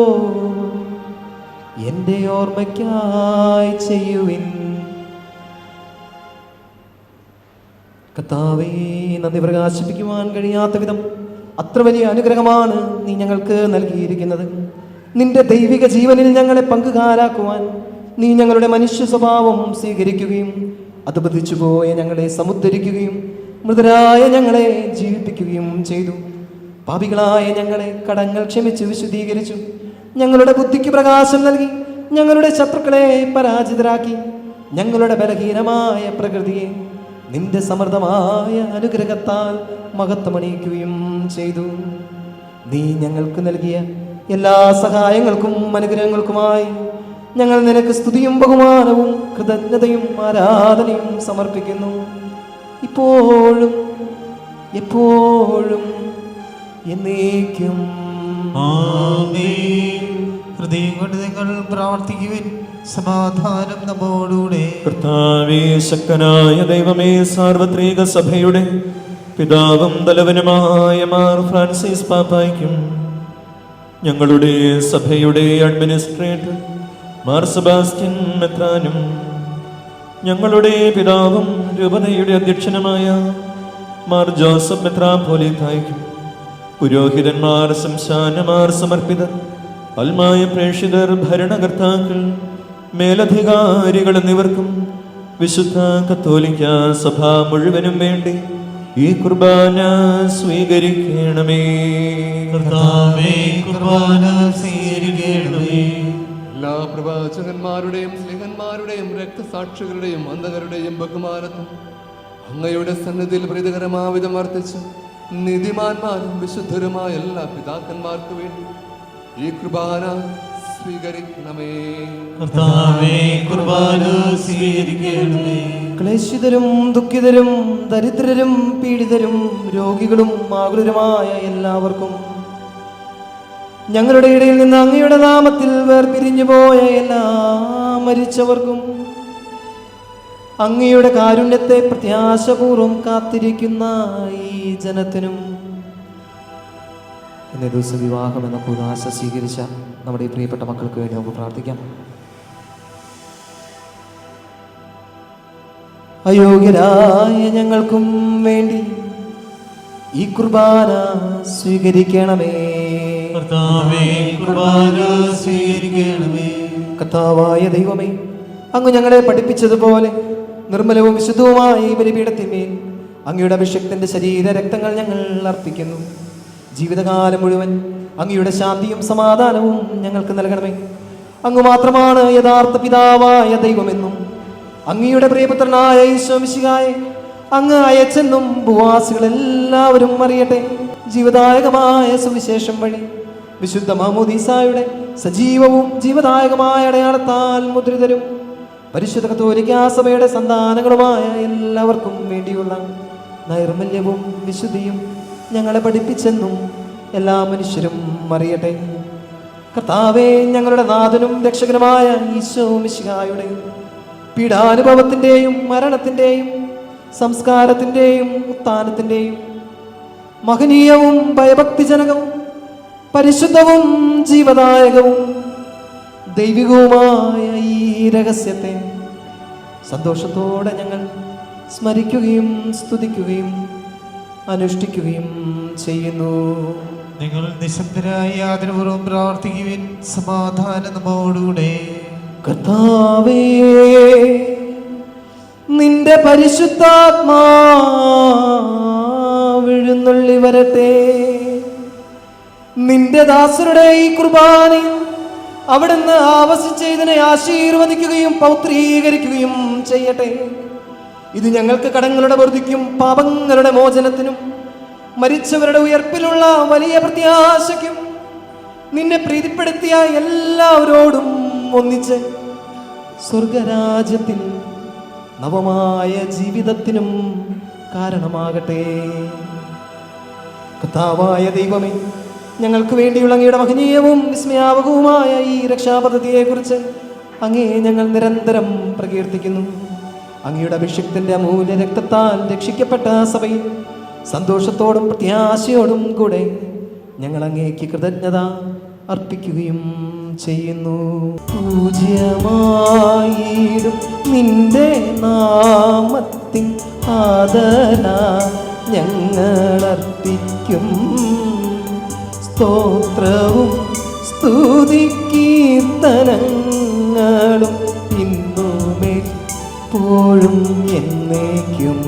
എൻ്റെ ഓർമ്മയ്ക്കായി ചെയ്യുവിൻ. കർത്താവേ, നന്ദി പ്രകാശിപ്പിക്കുവാൻ കഴിയാത്ത വിധം അത്ര വലിയ അനുഗ്രഹമാണ് നീ ഞങ്ങൾക്ക് നൽകിയിരിക്കുന്നത്. നിന്റെ ദൈവിക ജീവനിൽ ഞങ്ങളെ പങ്കുകാരാക്കുവാൻ നീ ഞങ്ങളുടെ മനുഷ്യ സ്വഭാവം സ്വീകരിക്കുകയും അധപതിച്ചു പോയ ഞങ്ങളെ സമുദ്ധരിക്കുകയും മൃതരായ ഞങ്ങളെ ജീവിപ്പിക്കുകയും ചെയ്തു. പാപികളായ ഞങ്ങളെ കടങ്ങൾ ക്ഷമിച്ച് വിശുദ്ധീകരിച്ചു. ഞങ്ങളുടെ ബുദ്ധിക്ക് പ്രകാശം നൽകി ഞങ്ങളുടെ ശത്രുക്കളെ പരാജിതരാക്കി ഞങ്ങളുടെ ബലഹീനമായ പ്രകൃതിയെ നിന്റെ സമൃദ്ധമായ അനുഗ്രഹത്താൽ മഹത്വമണിയിക്കുകയും ചെയ്തു. നീ ഞങ്ങൾക്ക് നൽകിയ എല്ലാ സഹായങ്ങൾക്കും അനുഗ്രഹങ്ങൾക്കുമായി ഞങ്ങൾ നിനക്ക് സ്തുതിയും ബഹുമാനവും കൃതജ്ഞതയും ആരാധനയും സമർപ്പിക്കുന്നു. ഇപ്പോഴും എപ്പോഴും എന്നേക്കും. ഹൃദയം കൊണ്ട് നിങ്ങൾ പ്രാർത്ഥിക്കുവിൻ. സമാധാനം നമ്മോടുകൂടെ. കർത്താവേ, ശക്തനായ ദൈവമേ, സാർവത്രിക സഭയുടെ പിതാവും തലവനുമായ മാർ ഫ്രാൻസിസ് പാപ്പായ്ക്കും ഞങ്ങളുടെ സഭയുടെ അഡ്മിനിസ്ട്രേറ്റർ മാർ സെബാസ്റ്റ്യൻ മെത്രാനും ഞങ്ങളുടെ പിതാവും രൂപതയുടെ അധ്യക്ഷനുമായ മാർ ജോസഫ് മെത്രാപ്പോലീത്തായ്ക്കും പുരോഹിതന്മാർ, സംശാനമാർ, സമർപ്പിതർ, അൽമായ പ്രേക്ഷിതർ, ഭരണകർത്താക്കൾ, മേലധികാരികൾ എന്നിവർക്കും വിശുദ്ധ കത്തോലിക്ക സഭ മുഴുവനും വേണ്ടി ഈ കുർബാന സ്വീകരിക്കണമേ. എല്ലാ പ്രവാചകന്മാരുടെയും സ്നേഹന്മാരുടെയും രക്തസാക്ഷികളുടെയും അന്ധകരുടെയും ബഹുമാനത്തും അങ്ങയുടെ സന്നിധിയിൽ പ്രീതികരമാവിധം വർത്തിച്ച് നീതിമാന്മാരും വിശുദ്ധരുമായ എല്ലാ പിതാക്കന്മാർക്ക് വേണ്ടി ഈ കുർബാന സ്വീകരിക്കണമേ. ക്ലേശിതരും ദുഃഖിതരും ദരിദ്രരും പീഡിതരും രോഗികളും ആകുലരുമായ എല്ലാവർക്കും ഞങ്ങളുടെ ഇടയിൽ നിന്ന് അങ്ങയുടെ നാമത്തിൽ വേർപിരിഞ്ഞു പോയ എല്ലാ മരിച്ചവർക്കും അങ്ങയുടെ കാരുണ്യത്തെ പ്രത്യാശപൂർവം കാത്തിരിക്കുന്ന ഈ ജനത്തിനും ഇന്നേ ദിവസം വിവാഹം എന്ന കൂദാശ സ്വീകരിച്ച നമ്മുടെ ഈ പ്രിയപ്പെട്ട മക്കൾക്ക് വേണ്ടി നമുക്ക് പ്രാർത്ഥിക്കാം. അയോഗ്യരായ ഞങ്ങൾക്കും വേണ്ടി ഈ കുർബാന സ്വീകരിക്കണമേ. കർത്താവായ ദൈവമേ, അങ്ങ് ഞങ്ങളെ പഠിപ്പിച്ചതുപോലെ നിർമ്മലവും വിശുദ്ധവുമായ ഈ ബലിപീഠത്തിന്മേൽ അങ്ങയുടെ അഭിഷേകത്തിന്റെ ശരീര രക്തങ്ങൾ ഞങ്ങൾ അർപ്പിക്കുന്നു. ജീവിതകാലം മുഴുവൻ അങ്ങയുടെ ശാന്തിയും സമാധാനവും ഞങ്ങൾക്ക് നൽകണമേ. അങ്ങ് മാത്രമാണ് യഥാർത്ഥ പിതാവായ ദൈവമെന്നും അങ്ങയുടെ പ്രിയപുത്രനായ ഈശോ മിശിഹായെ അങ്ങ് അയച്ചെന്നും ഭൂവാസികളെല്ലാവരും അറിയട്ടെ. ജീവദായകമായ സുവിശേഷം വഴി വിശുദ്ധ മാമോദീസായുടെ സജീവവും ജീവദായകമായ അടയാളത്താൽ മുദ്രിതരും പരിശുദ്ധ കത്തോലിക്കാ സഭയുടെ സന്താനങ്ങളുമായ എല്ലാവർക്കും വേണ്ടിയുള്ള നൈർമല്യവും വിശുദ്ധിയും ഞങ്ങളെ പഠിപ്പിച്ചെന്നും എല്ലാ മനുഷ്യരും അറിയട്ടെ. കർത്താവേ, ഞങ്ങളുടെ നാഥനും രക്ഷകനുമായ ഈശോ മിശിഹായുടെ പീഡാനുഭവത്തിൻ്റെയും മരണത്തിൻ്റെയും സംസ്കാരത്തിൻ്റെയും ഉത്ഥാനത്തിൻ്റെയും മഹനീയവും ഭയഭക്തിജനകവും പരിശുദ്ധവും ജീവദായകവും ദൈവികവുമായ ഈ രഹസ്യത്തെ സന്തോഷത്തോടെ ഞങ്ങൾ സ്മരിക്കുകയും സ്തുതിക്കുകയും അനുഷ്ഠിക്കുകയും ചെയ്യുന്നു. നിങ്ങൾ നിശബ്ദരായി ആദരപൂർവ്വം പ്രാർത്ഥിക്കുവിൻ. സമാധാനം നമ്മോടുകൂടെ. കർത്താവേ, നിന്റെ പരിശുദ്ധാത്മാവെഴുന്നള്ളി വരട്ടെ. നിന്റെ ദാസരുടെ ഈ കുർബാനയിൽ അവിടുന്ന് ആവസിച്ച് ഇതിനെ ആശീർവദിക്കുകയും പൗത്രീകരിക്കുകയും ചെയ്യട്ടെ. ഇത് ഞങ്ങൾക്ക് കടങ്ങളുടെ വൃദ്ധിക്കും പാപങ്ങളുടെ മോചനത്തിനും മരിച്ചവരുടെ ഉയർപ്പിലുള്ള വലിയ പ്രത്യാശയ്ക്കും നിന്നെ പ്രീതിപ്പെടുത്തിയ എല്ലാവരോടും ഒന്നിച്ച് സ്വർഗരാജ്യത്തിൽ നവമായ ജീവിതത്തിനും കാരണമാകട്ടെ. കർത്താവായ ദൈവമേ, ഞങ്ങൾക്ക് വേണ്ടിയുള്ള അങ്ങയുടെ മഹനീയവും വിസ്മയാവകവുമായ ഈ രക്ഷാപദ്ധതിയെക്കുറിച്ച് അങ്ങേ ഞങ്ങൾ നിരന്തരം പ്രകീർത്തിക്കുന്നു. അങ്ങയുടെ അഭിഷിക്തന്റെ അമൂല്യ രക്തത്താൽ രക്ഷിക്കപ്പെട്ട സഭയിൽ സന്തോഷത്തോടും പ്രത്യാശയോടും കൂടെ ഞങ്ങൾ അങ്ങേക്ക് കൃതജ്ഞത അർപ്പിക്കുകയും ചെയ്യുന്നു. പൂജ്യമായിടും നിന്റെ നാമത്തിൻ ആദര ഞങ്ങൾ അർപ്പിക്കും. സ്തോത്രവും സ്തുതി കീർത്തനങ്ങളും ഇന്നുമേ എപ്പോഴും എന്നേക്കും.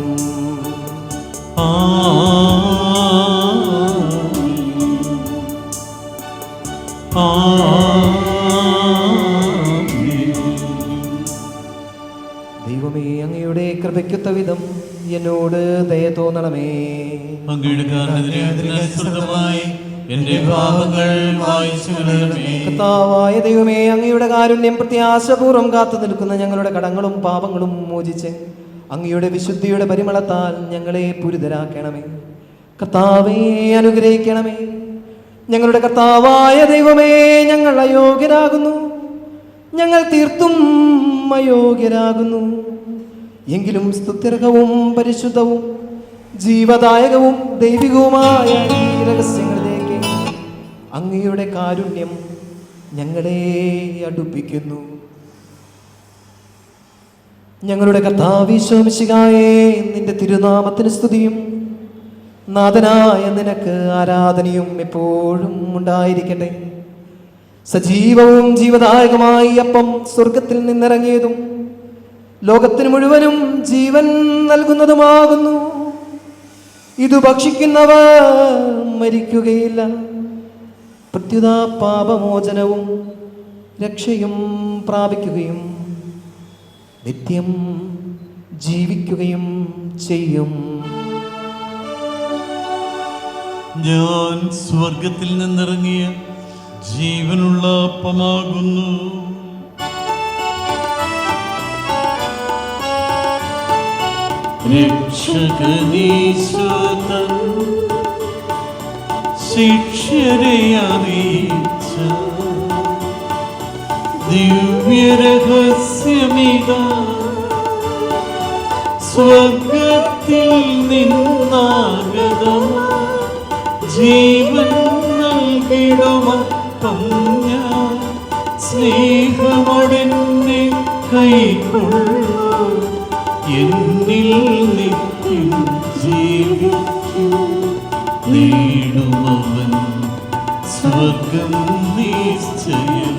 ദൈവമേ, അങ്ങയുടെ കൃപയ്ക്കൊത്ത വിധം എന്നോട് ദയ തോന്നണമേ. അങ്ങയുടെ കാരുണ്യത്തിനനുസൃതമായി എന്റെ പാപങ്ങൾ മായ്ച്ചു കളയണമേ. കർത്താവായ ദൈവമേ, അങ്ങയുടെ കാരുണ്യം പ്രത്യാശപൂർവ്വം കാത്തു നിൽക്കുന്ന ഞങ്ങളുടെ കടങ്ങളും പാപങ്ങളും മോചിച്ച് അങ്ങയുടെ വിശുദ്ധിയുടെ പരിമളത്താൽ ഞങ്ങളെ പൂരിതരാക്കണമേ. കർത്താവേ, അനുഗ്രഹിക്കണമേ. ഞങ്ങളുടെ കർത്താവായ ദൈവമേ, ഞങ്ങൾ അയോഗ്യരാകുന്നു, ഞങ്ങൾ തീർത്തും അയോഗ്യരാകുന്നു. എങ്കിലും സ്തുത്യർഹവും പരിശുദ്ധവും ജീവദായകവും ദൈവികവുമായ ഈ രഹസ്യങ്ങളിലേക്ക് അങ്ങയുടെ കാരുണ്യം ഞങ്ങളെ അടുപ്പിക്കുന്നു. ഞങ്ങളുടെ കർത്താവേ മിശിഹായേ, നിന്റെ തിരുനാമത്തിന് സ്തുതിയും നാഥനായ നിനക്ക് ആരാധനയും എപ്പോഴും ഉണ്ടായിരിക്കട്ടെ. സജീവവും ജീവദായകമായി അപ്പം സ്വർഗത്തിൽ നിന്നിറങ്ങിയതും ലോകത്തിന് മുഴുവനും ജീവൻ നൽകുന്നതുമാകുന്നു. ഇത് ഭക്ഷിക്കുന്നവർ മരിക്കുകയില്ല, പ്രത്യുത പാപമോചനവും രക്ഷയും പ്രാപിക്കുകയും നിത്യം ജീവിക്കുകയും ചെയ്യും. ഞാൻ സ്വർഗത്തിൽ നിന്നിറങ്ങിയ ജീവനുള്ള അപ്പമാകുന്നു. രക്ഷകനീശോതൻ ശിഷ്യരെ അറിയിച്ച ദിവ്യരഹസ്യമിതാ സ്വർഗത്തിൽ നിന്നാഗതം ജീവൻ നൽകിടുമപ്പം ഞാൻ സ്നേഹമോടെന്നെ കൈക്കൊള്ളൂ. എന്നിൽ നിത്യം ജീവിക്കും നേടുമവൻ സ്വർഗം നിശ്ചയം.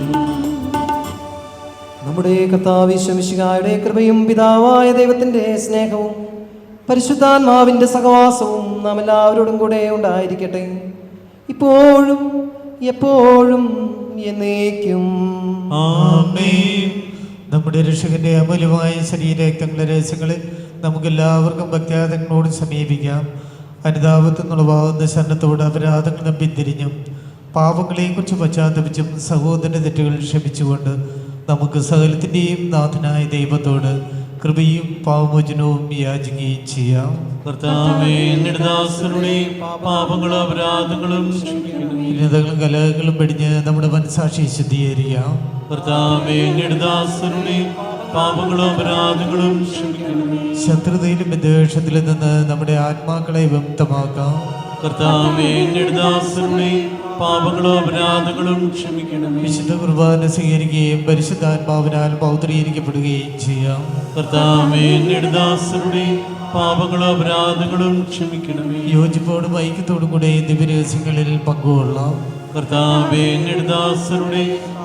നമ്മുടെ കർത്താവ് മിശിഹായുടെ കൃപയും പിതാവായ ദൈവത്തിന്റെ സ്നേഹവും പരിശുദ്ധാത്മാവിന്റെ സഹവാസവും നാം എല്ലാവരോടും കൂടെ ഉണ്ടായിരിക്കട്ടെ, ഇപ്പോഴും എപ്പോഴും എന്നേക്കും. ആമേൻ. നമ്മുടെ രക്ഷകന്റെ അമൂല്യമായ ശരീരരക്തങ്ങളുടെ രഹസ്യങ്ങളെ നമുക്കെല്ലാവർക്കും ഭക്ത്യാദങ്ങളോട് സമീപിക്കാം. അനുതാപത്തിനുളവാകുന്ന ശരണത്തോട് അപരാധങ്ങളും പിന്തിരിഞ്ഞും പാപങ്ങളെക്കുറിച്ച് പശ്ചാത്തപിച്ചും സഹോദര തെറ്റുകൾ ക്ഷമിച്ചുകൊണ്ട് നമുക്ക് സകലത്തിൻ്റെയും നാഥനായ ദൈവത്തോട് കൃപയും പാപമോചനവും യാചിക്കുകയും ചെയ്യാം. കർത്താവേ, നിന്റെ ദാസരുടെ പാപങ്ങളും അപരാധങ്ങളും ഭിന്നതകളും കലഹങ്ങളും പിടിഞ്ഞ് നമ്മുടെ മനസ്സാക്ഷി ശുദ്ധീകരിക്കാം. കർത്താവേ, നിന്റെ ദാസരുടെ പാപങ്ങളും അപരാധങ്ങളും ക്ഷമിക്കണമേ. ശത്രുതയിലും വിദ്വേഷത്തിലും നിന്ന് നമ്മുടെ ആത്മാക്കളെ വിമുക്തമാക്കാം. കർത്താവേ, നിന്റെ ദാസരുടെ പാപങ്ങളും അപരാധങ്ങളും ക്ഷമിക്കണമേ. വിശുദ്ധ കുർബാന സ്വീകരിക്കുകയും പരിശുദ്ധാത്മാവിനാൽ പൗത്രീകരിക്കപ്പെടുകയും ചെയ്യാം. കർത്താവേ, നിന്റെ ദാസരുടെ പാപങ്ങളും അപരാധങ്ങളും ക്ഷമിക്കണമേ. യോജിപ്പോടും ഐക്യത്തോടും കൂടെ ദിവ്യരഹസ്യങ്ങളിൽ പങ്കുകൊള്ളാം. കർത്താവേ, നിന്റെ ദാസരുടെ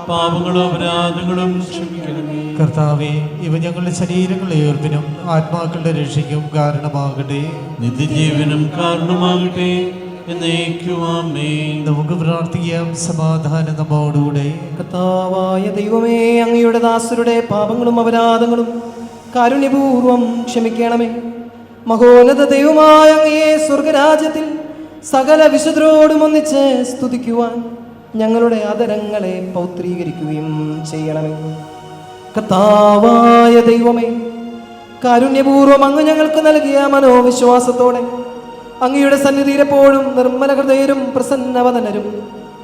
പാപങ്ങളും അപരാധങ്ങളും ക്ഷമിക്കണമേ. കർത്താവേ, ഇവ ഞങ്ങളുടെ ശരീരങ്ങളുടെ ഉയർപ്പിനും ആത്മാക്കളുടെ രക്ഷയ്ക്കും കാരണമാകട്ടെ. നിത്യജീവനും കാരണമാകട്ടെ എന്നേക്കും. ആമേൻ. നമുക്ക് പ്രാർത്ഥിക്കാം. സമാധാനം നമ്മോടുകൂടെ. കർത്താവായ ദൈവമേ, അങ്ങയുടെ ദാസരുടെ പാപങ്ങളും അപരാധങ്ങളും കാരുണ്യപൂർവം ക്ഷമിക്കണമേ. മഹോന്നത ദൈവമായ അങ്ങയെ സ്വർഗരാജ്യത്തിൽ സകല വിശുദ്ധരോടും ഒന്നിച്ച് സ്തുതിക്കുവാൻ ഞങ്ങളുടെ ആദരങ്ങളെ പൗത്രീകരിക്കുകയും ചെയ്യണമേ. കർത്താവായ ദൈവമേ, കാരുണ്യപൂർവം അങ്ങ് ഞങ്ങൾക്ക് നൽകിയ മനോവിശ്വാസത്തോടെ അങ്ങയുടെ സന്നിധിയിൽ എപ്പോഴും നിർമ്മല ഹൃദയരും പ്രസന്നവദനരും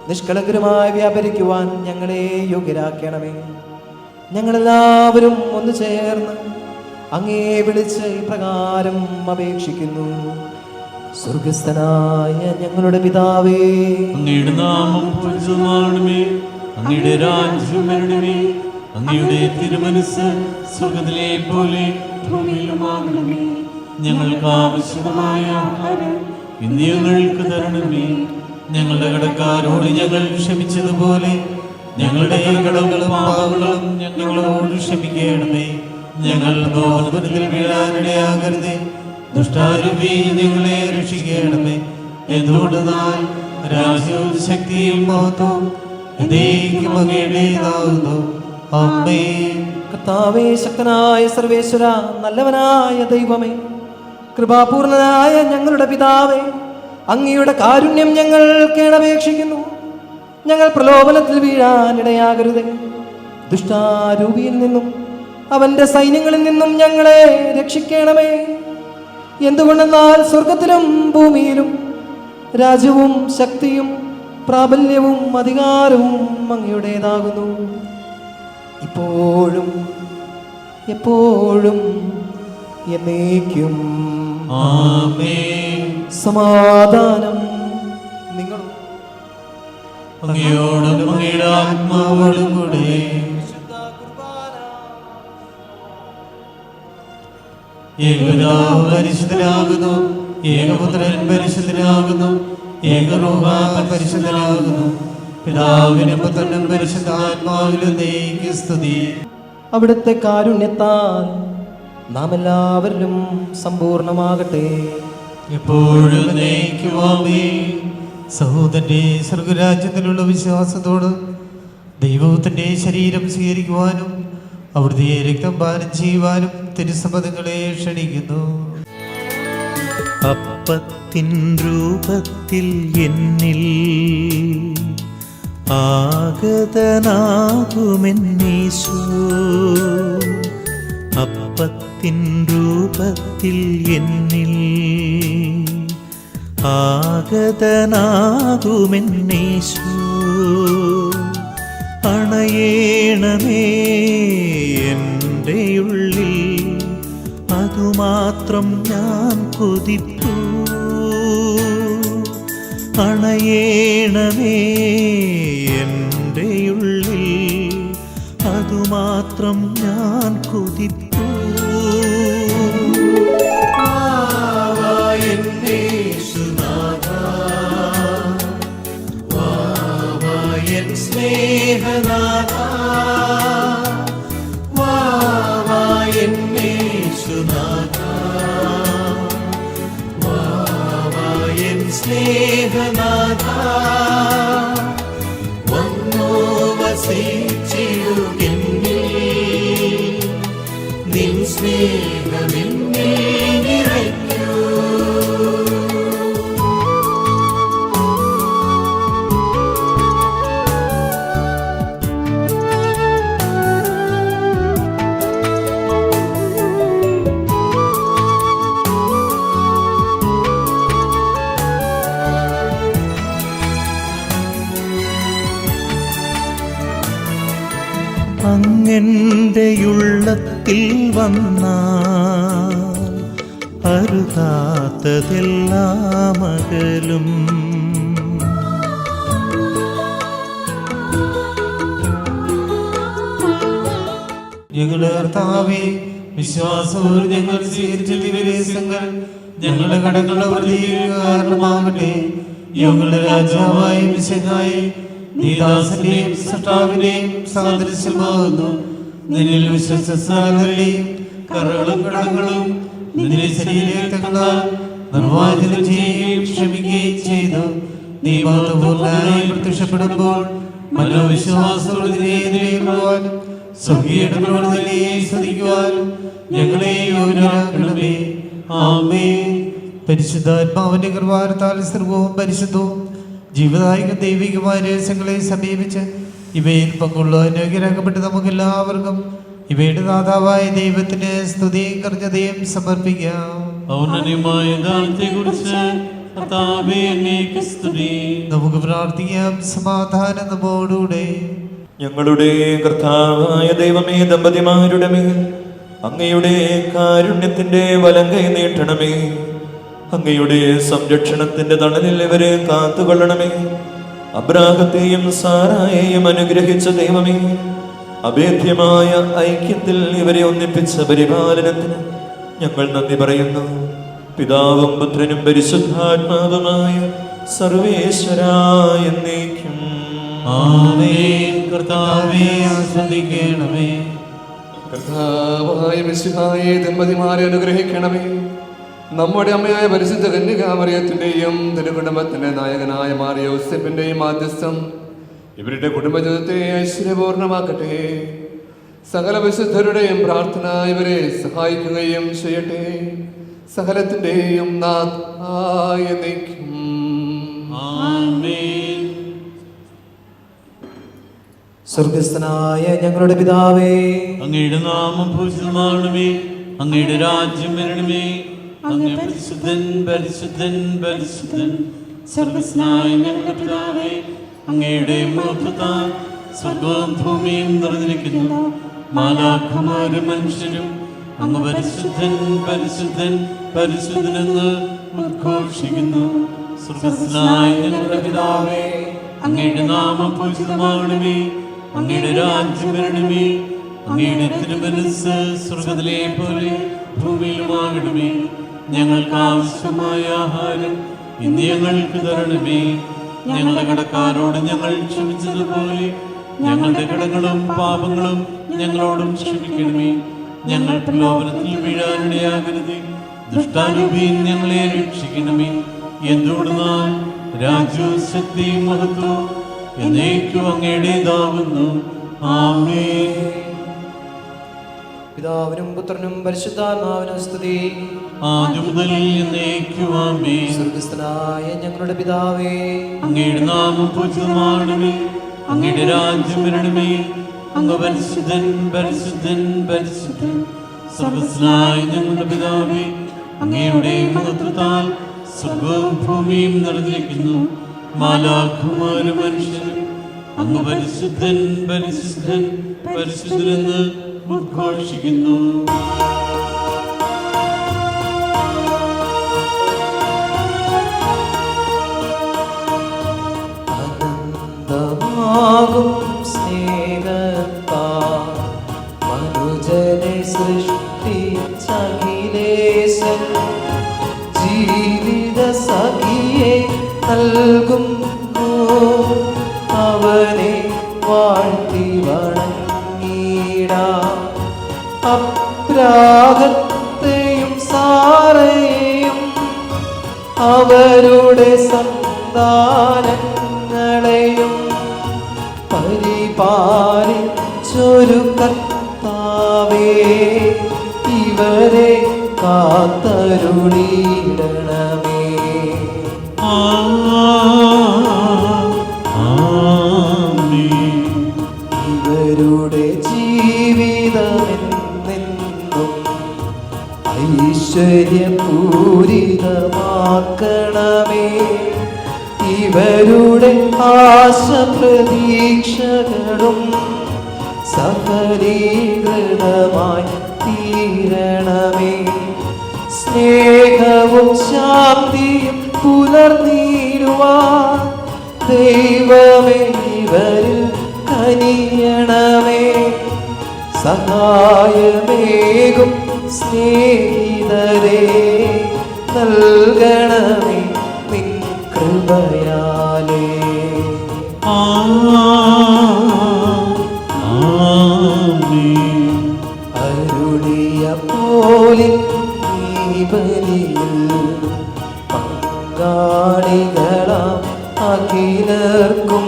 നിഷ്കളങ്കരുമായി വ്യാപരിക്കുവാൻ ഞങ്ങളെ യോഗ്യരാക്കണമേ. ഞങ്ങളെല്ലാവരും ഒന്ന് ചേർന്ന് അങ്ങേ വിളിച്ച് ഇപ്രകാരം അപേക്ഷിക്കുന്നു. സ്വർഗസ്ഥനായ ഞങ്ങളുടെ പിതാവേ, അങ്ങയുടെ നാമം പൂജിതമാകണമേ, അങ്ങയുടെ രാജ്യം വരണമേ, അങ്ങയുടെ തിരുമനസ്സ് സ്വർഗ്ഗത്തിലെ പോലെ ഭൂമിയിലുമാകണമേ. ഞങ്ങൾക്ക് ആവശ്യമായ ആഹാരം ഇന്ന് ഞങ്ങൾക്ക് തരണമേ. ഞങ്ങളുടെ കടക്കാരോട് ഞങ്ങൾ ക്ഷമിച്ചതുപോലെ ഞങ്ങളുടെ കടങ്ങളും പാപങ്ങളും ഞങ്ങളോട് ക്ഷമിക്കണമേ. ഞങ്ങൾ ദോഷത്തിൽ വീഴാനിടയാകരുതേ, ദുഷ്ടാരൂപി ഞങ്ങളെ രക്ഷിക്കണമേ. എന്തുകൊണ്ടെന്നാൽ രാജ്യവും ശക്തിയും മഹത്വവും എന്നേക്കും അങ്ങയുടേതാകുന്നു. ആമേൻ. കർത്താവേ, ശക്തനായ സർവേശ്വര, നല്ലവനായ ദൈവമേ, കൃപാപൂർണനായ ഞങ്ങളുടെ പിതാവേ, അങ്ങയുടെ കാരുണ്യം ഞങ്ങൾ കേണപേക്ഷിക്കുന്നു. ഞങ്ങൾ പ്രലോഭനത്തിൽ വീഴാനിടയാകരുതേ, ദുഷ്ടാരൂപിയിൽ നിന്നും അവന്റെ സൈന്യങ്ങളിൽ നിന്നും ഞങ്ങളെ രക്ഷിക്കണമേ. എന്തുകൊണ്ടെന്നാൽ സ്വർഗത്തിലും ഭൂമിയിലും രാജ്യവും ശക്തിയും പ്രാബല്യവും അധികാരവും അങ്ങയുടേതാകുന്നു, ഇപ്പോഴും എപ്പോഴും എന്നേക്കും. ആമേൻ. സമാധാനം നിങ്ങളും അങ്ങയോടും അങ്ങയുടെ ആത്മാവോടും കൂടെ. ഏകപിതാവ് പരിശുദ്ധനാകുന്നു, ഏകപുത്രൻ പരിശുദ്ധനാകുന്നു, ഏകരൂഹ പരിശുദ്ധനാകുന്നു. പിതാവിനും പുത്രനും പരിശുദ്ധാത്മാവിലും ദൈവ സ്തുതി. അവിടുത്തെ കാരുണ്യത്താൽ നാം എല്ലാവരിലും സമ്പൂർണമാകട്ടെ. എപ്പോഴും നയിക്കുവാമേ. സഹോദരന്റെ സ്വർഗരാജ്യത്തിലുള്ള വിശ്വാസത്തോട് ദൈവത്തിന്റെ ശരീരം സ്വീകരിക്കുവാനും അവിടുത്തെ രക്തം പാനം ചെയ്യുവാനും തിരുസമ്മതങ്ങളെ ക്ഷണിക്കുന്നു. അപ്പത്തിൻ രൂപത്തിൽ എന്നിൽ ആഗതനാകുമെന്നീശോ, അപ്പത്തിൻ രൂപത്തിൽ എന്നിൽ ആഗതനാകുമെന്നീശോ. അണയേണമേ എൻ്റെ ഉള്ളിൽ, അതുമാത്രം ഞാൻ കൊതിപ്പൂ. അണയേണമേ എൻ്റെ ഉള്ളിൽ, അതുമാത്രം ഞാൻ കൊതിപ്പൂ. സ്നേഹനാഥ വാവായെന്നേശുനാഥ, വാവായൻ സ്നേഹനാഥ, വന്നു വസിച്ചിടുകെന്നിൽ, നിൻ സ്നേഹമെന്നിൽ നിറയ്ക്കൂ. അങ്ങൻ്റെ ഉള്ളത്തിൽ വന്നാൽ അരുതാത്തതെല്ലാം അകലും. ഞങ്ങളുടെ കർത്താവേ, വിശ്വാസവും ഞങ്ങൾ സ്വീകരിച്ച ദിവസങ്ങൾ ഞങ്ങളുടെ കടങ്ങളുടെ പ്രതിക്ക് കാരണമാകട്ടെ. ഞങ്ങളുടെ രാജാവായ മിശിഹായേ, നീ ദാസന്റെയും സൃഷ്ടാവിന്റെയും സാദൃശ്യമാകുന്നു. നിന്നിൽ വിശ്വസിച്ചാലും കറകളും കടങ്ങളും നിന്റെ ശരീരങ്ങളാൽ നിർവാചനം ചെയ്യുകയും ക്ഷമിക്കുകയും ചെയ്തു. നീ മഹത്വപൂർണ്ണനായി പ്രത്യക്ഷപ്പെടുമ്പോൾ മനോവിശ്വാസത്തോടെ നേരിടുവാനും സ്വർഗീയങ്ങളെ സ്തുതിക്കുവാനും ഞങ്ങളെ യോഗ്യരാക്കണമേ. ആമേൻ. പരിശുദ്ധാത്മാവിന്റെ കൃപാവരത്താൽ സർവ്വവും പരിശുദ്ധവും ജീവദായക ദൈവികമായ രഹസ്യങ്ങളെ സമീപിച്ച് ഇവയിൽ പങ്കുള്ളവൻ യോഗ്യരാക്കപ്പെട്ട് നമുക്കെല്ലാവർക്കും ഇവയുടെ നാഥാവായ ദൈവത്തിന് സ്തുതിയും കൃതജ്ഞതയും സമർപ്പിക്കാം. ഔന്നത്യമായ ദാനത്തെക്കുറിച്ച് കർത്താവേ അങ്ങേക്ക് സ്തുതി. നമുക്ക് പ്രാർത്ഥിക്കാം. സമാധാനം നമ്മോടുകൂടെ. ഞങ്ങളുടെ കർത്താവായ ദൈവമേ, ദമ്പതിമാരുടെ മേൽ അങ്ങയുടെ കാരുണ്യത്തിന്റെ വലങ്കൈ നീട്ടണമേ. അങ്ങയുടെ സംരക്ഷണത്തിന്റെ തണലിൽ ഇവരെ കാത്തുകൊള്ളണമേ. അബ്രാഹത്തെയും സാറായെയും അനുഗ്രഹിച്ച ദൈവമേ, അഭേദ്യമായ ഐക്യത്തിൽ ഇവരെ ഒന്നിപ്പിച്ച പരിപാലനത്തിന് ഞങ്ങൾ നന്ദി പറയുന്നു. പിതാവും പുത്രനും പരിശുദ്ധാത്മാവുമായ സർവേശ്വരായ എന്നേക്കും ആമേൻ. കർത്താവേ ആശ്വസിക്കണമേ. കർത്താവായ മിശിഹായെ ദമ്പതിമാരെ അനുഗ്രഹിക്കണമേ. നമ്മുടെ അമ്മയായ പരിശുദ്ധ കന്യകാമറിയത്തിന്റെയും തിരുകുടുംബത്തിന്റെ നായകനായ മാർ യോസേഫിന്റെയും മാധ്യസ്ഥം ഇവരുടെ കുടുംബജീവിതത്തെ ഐശ്വര്യപൂർണമാക്കട്ടെ. സകല വിശുദ്ധരുടെയും പ്രാർത്ഥന ഇവരെ സഹായിക്കുകയും ചെയ്യട്ടെ. സകലത്തിന്റെയും നാഥായ എന്നേക്കും ആമേൻ. സ്വർഗസ്ഥനായ ഞങ്ങളുടെ പിതാവേ, അങ്ങയുടെ നാമം പൂജിതമാകണമേ. അങ്ങയുടെ രാജ്യം വരണമേ. അങ്ങ് പരിശുദ്ധൻ പരിശുദ്ധൻ പരിശുദ്ധൻ. സ്വർഗസ്ഥനായ ഞങ്ങളുടെ പിതാവേ, അങ്ങയുടെ മഹത്വത്താൽ സ്വർഗവും ഭൂമിയും നിറഞ്ഞിരിക്കുന്നു. മാലാഖമാരും മനുഷ്യരും അങ്ങ് പരിശുദ്ധൻ പരിശുദ്ധൻ പരിശുദ്ധനെന്ന് ഉദ്ഘോഷിക്കുന്നു. സ്വർഗസ്ഥനായ ഞങ്ങളുടെ പിതാവേ, അങ്ങയുടെ നാമം പൂജിതമാകണമേ. അങ്ങയുടെ രാജ്യം വരണമേ. അങ്ങയുടെ തിരുമനസ്സ് സ്വർഗത്തിലെ പോലെ ഭൂമിയിലുമാകണമേ. ഞങ്ങൾക്ക് ആവശ്യമായ ആഹാരം ഇന്ന് ഞങ്ങൾക്ക് തരണമേ. ഞങ്ങളുടെ കടക്കാരോട് ഞങ്ങൾ ക്ഷമിച്ചതുപോലെ ഞങ്ങളുടെ കടങ്ങളും പാപങ്ങളും ഞങ്ങളോടും ക്ഷമിക്കണമേ. ഞങ്ങൾ പ്രലോഭനത്തിൽ വീഴാനിടയാകരുത്. ദുഷ്ടാരൂപിയിൽ ഞങ്ങളെ രക്ഷിക്കണമേ. എന്തുകൊണ്ടെന്നാൽ രാജ്യവും ശക്തിയും മഹത്വവും എന്നേക്കും അങ്ങയുടേതാവുന്നു. ആമേൻ. പിതാവിനും പുത്രനും പരിശുദ്ധാത്മാവിനും സ്തുതി. ആദ്യം മുതൽ എന്നേക്കും ആമേൻ. സ്വർഗസ്ഥനായ ഞങ്ങളുടെ പിതാവേ, അങ്ങയുടെ നാമം പൂജിതമാകണമേ. അങ്ങയുടെ രാജ്യം വരണമേ. അങ്ങ് പരിശുദ്ധൻ പരിശുദ്ധൻ പരിശുദ്ധൻ. സ്വർഗസ്ഥനായ ഞങ്ങളുടെ പിതാവേ, അങ്ങയുടെ മഹത്വത്താൽ സ്വർഗവും ഭൂമിയും നിറഞ്ഞിരിക്കുന്നു. മാലാഖമാരും മനുഷ്യരും അങ്ങ് പരിശുദ്ധൻ പരിശുദ്ധൻ പരിശുദ്ധനെന്ന് ഉദ്ഘോഷിക്കുന്നു. അനന്തമാകും സ്നേഹത്താൽ മനുജനെ സൃഷ്ടിച്ച അഖിലേശൻ ജീവിത സഖിയെ നൽകുന്നു. അവനെ വാഴ്ത്തി വണങ്ങിടാം. അബ്രാഹത്തെയും സാറയെയും അവരുടെ സന്താനങ്ങളെയും പരിപാലിച്ചൊരു കർത്താവേ, ഇവരെ കാത്തരുളിയിടണമേ. ഇവരുടെ ജീവിതമെന്നെന്നും ഐശ്വര്യപൂരിതമാക്കണമേ. ഇവരുടെ ആശ പ്രതീക്ഷകളും സഫലീകൃതമായി തീരണമേ. സ്നേഹവും ശാന്തിയും പുലർന്നിടുവാൻ ദൈവമേ ഇവരിൽ കനിയണമേ. സഹായമേകും സ്നേഹിതരെ നൽകണമേ നിൻ കൃപയാലേ. അരുളിയ പോലിൻ ഈ ബലിയിൽ പങ്കാളികളാം അഖിലർക്കും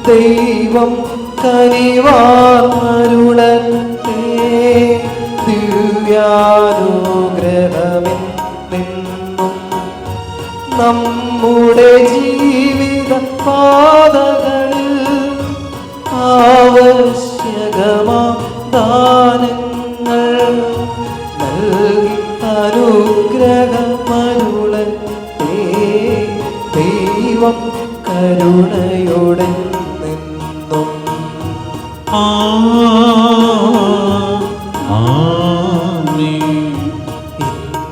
ദൈവം കനിവാർന്നരുളട്ടെ. ദിവ്യാനുഗ്രഹമെന്നും നമ്മുടെ ജീവിത പാതകളിൽ ആവശ്യകമാ ദാനങ്ങൾ നൽകി അനുഗ്രഹിക്കണമേ. അനുഗ്രഹമരുളട്ടെ ദൈവം കരുണയോടെ നിന്നും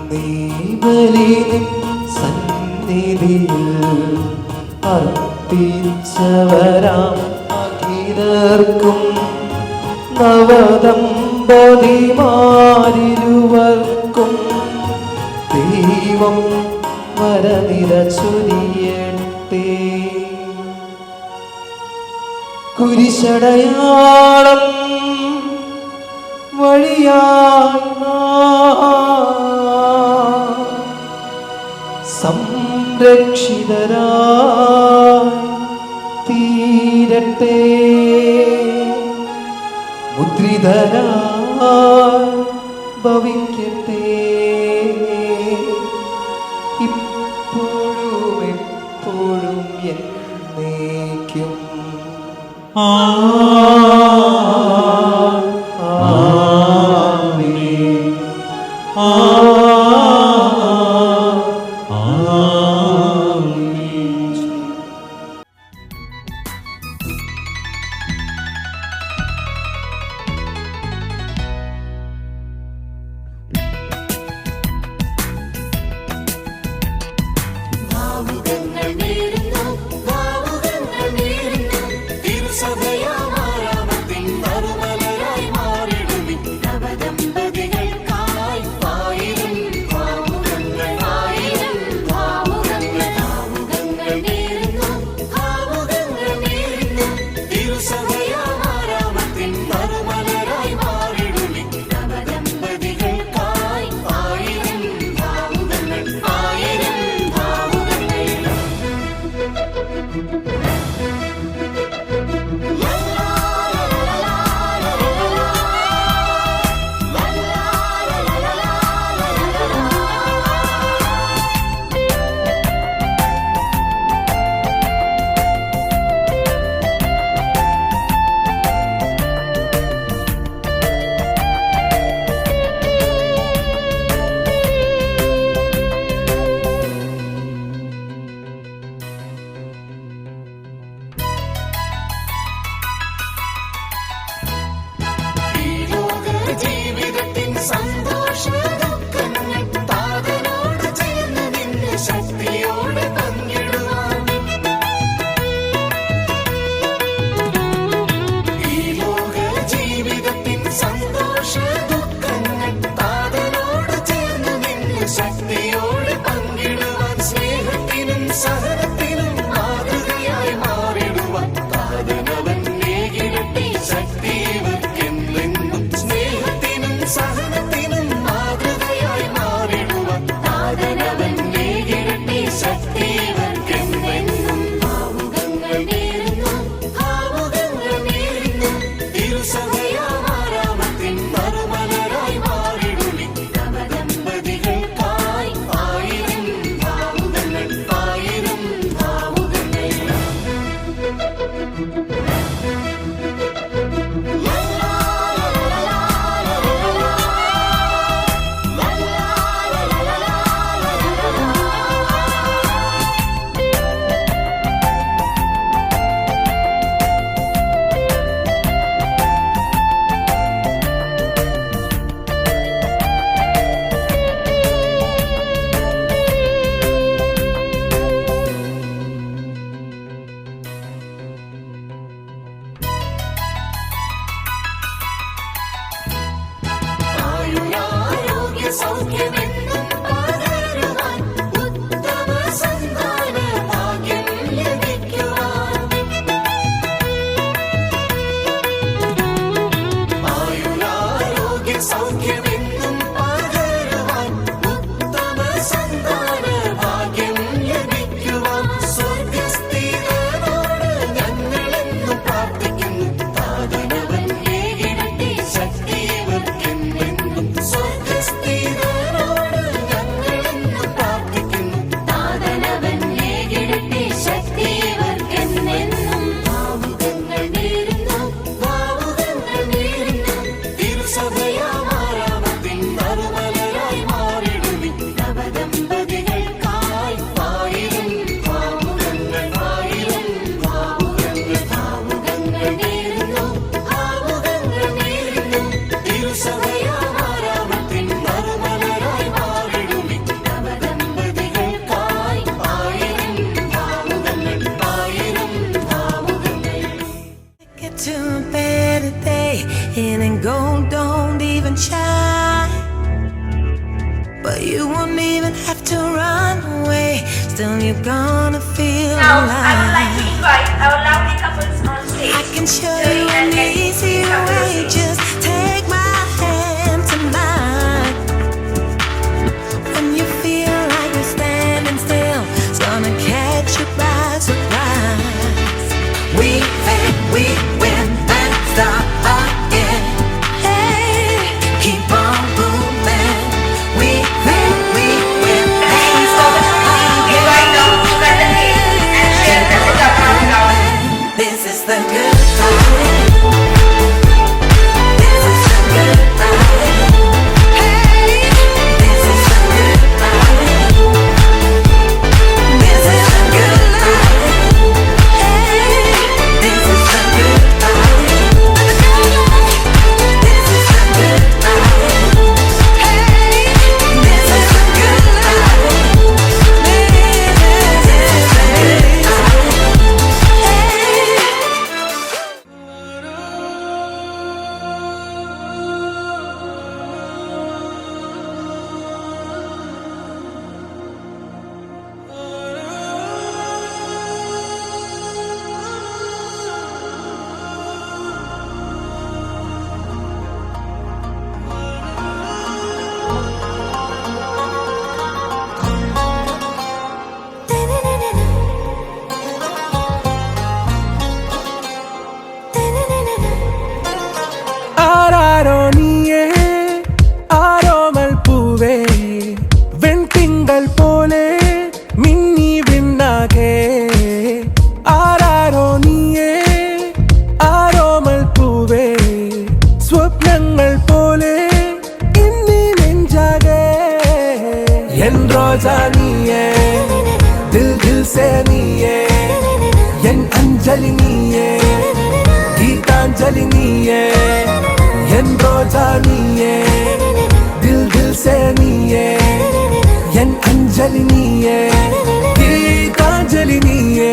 ഇന്നീ ബലിനിൻ സന്നിധിയിൽ അർപ്പിച്ചവരാം അഖിലർക്കും നവദമ്പതിമാരിരുവർക്കും ദൈവം വരനിര ചൊരിയട്ടെ. കുരിശടയാളം വഴിയായി നാം സംരക്ഷിതരായി തീരട്ടെ. മുദ്രിതരായി ഭവിക്കട്ടെ ഇപ്പോഴും എപ്പോഴും എന്നേക്കും. തിരുസഭയാമാരാമത്തിൻ മറുമലരായി മാറിടുമി. നവദമ്പതികൾക്കായി ആയിരം still you're gonna feel Now, alive. I would like to invite our lovely couples on stage. I can show you an easy way. Just take my hand tonight. When you feel like you're standing still, it's gonna catch you by surprise. We win and start again. Hey, keep on moving. We win and start again. This is the good fight. This is the good fight. Hey, this is the good fight. This is the good fight. Hey, this is the good fight. This is the good fight. Hey, this is the good fight. This is the good ആരാരോ നീയേ ആരോമൽ പൂവേ വെൺതിങ്കൾ പോലെ മിന്നി വിണ്ണാകെ ആരാരോ നീയേ ആരോമൽ പൂവേ സ്വപ്നങ്ങൾ പോലെ ഇന്നി നെഞ്ചാകെ N Roja നീയേ ദിൽ ദിൽ സേ നീയേ എൻ അഞ്ജലി നീയേ ഗീതാഞ്ജലി നീയേ എൻ റോജാ നീയേ ദിൽ ദിൽ സേ നീയേ എൻ അഞ്ജലി നീയേ ഗീതാഞ്ജലി നീയേ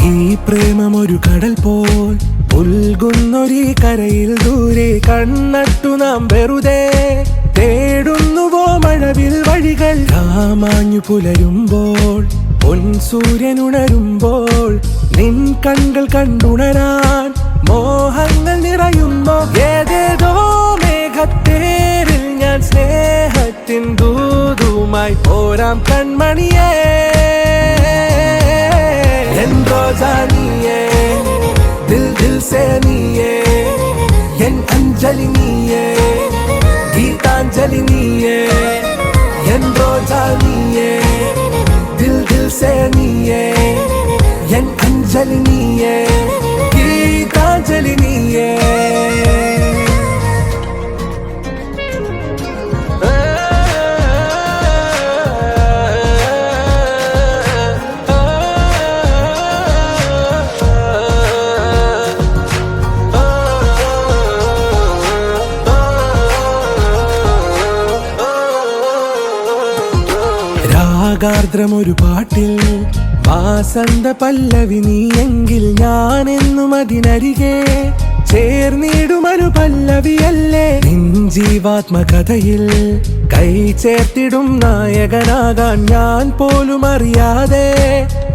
ഈ പ്രേമമൊരു കടൽ പോൽ പുൽകുന്നൊരീ കരയിൽ ദൂരെ കണ്ണട്ടു നാം വെറുതെ തേടുന്നുവോ മഴവിൽ വഴികൾ കാമാഞ്ഞു പുലരുമ്പോൾ പൊൻസൂര്യനുണരുമ്പോൾ നിൻ കണ്ണുകൾ കണ്ടുണരാൻ മോഹങ്ങൾ നിറയുന്നു ഏതേതോ മേഘത്തേരിൽ ഞാൻ സ്നേഹത്തിൻ ദൂതുമായി പോരാം കൺമണിയേ എൻ റോജാ നീയേ ദിൽ ദിൽ സേ നീയേ എൻ അഞ്ജലി നീയേ ഗീതാഞ്ജലി നീയേ എൻ റോജാ നീയേ ദിൽ ദിൽ സേ നീയേ എൻ അഞ്ജലി നീയേ ഗീതാഞ്ജലി നീയേ രാഗാർദ്രമൊരു പാട്ടിൽ വാസന്ത പല്ലവി നീയെങ്കിൽ ഞാൻ എന്നും അതിനരികെ ചേർന്നിടുമൊരു പല്ലവിയല്ലേ നിൻ ജീവാത്മകഥയിൽ കൈ ചേർത്തിടും നായകനാകാൻ ഞാൻ പോലും അറിയാതെ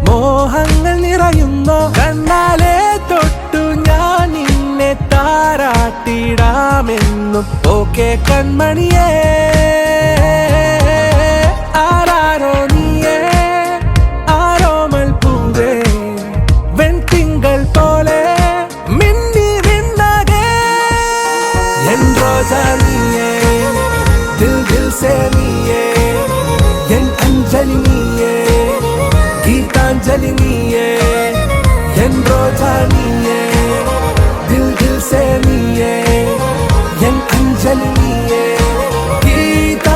മോഹങ്ങൾ നിറയുന്നു കണ്ണാലെ തൊട്ടു ഞാൻ നിന്നെ താരാട്ടിടാമെന്നും ഓക്കെ കൺമണിയേ ആരാരോ നീയേ ആരോമൽ പൂവേ വെൺതിങ്കൾ പോലെ മിന്നി വിണ്ണാകെ എൻ റോജാ നീയേ ദിൽ ദിൽ സേ നീയേ എൻ അഞ്ജലി നീയേ ഗീതാഞ്ജലി നീയേ എൻ റോജാ നീയേ ദിൽ ദിൽ സേ നീയേ എൻ അഞ്ജലി നീയേ ഗീത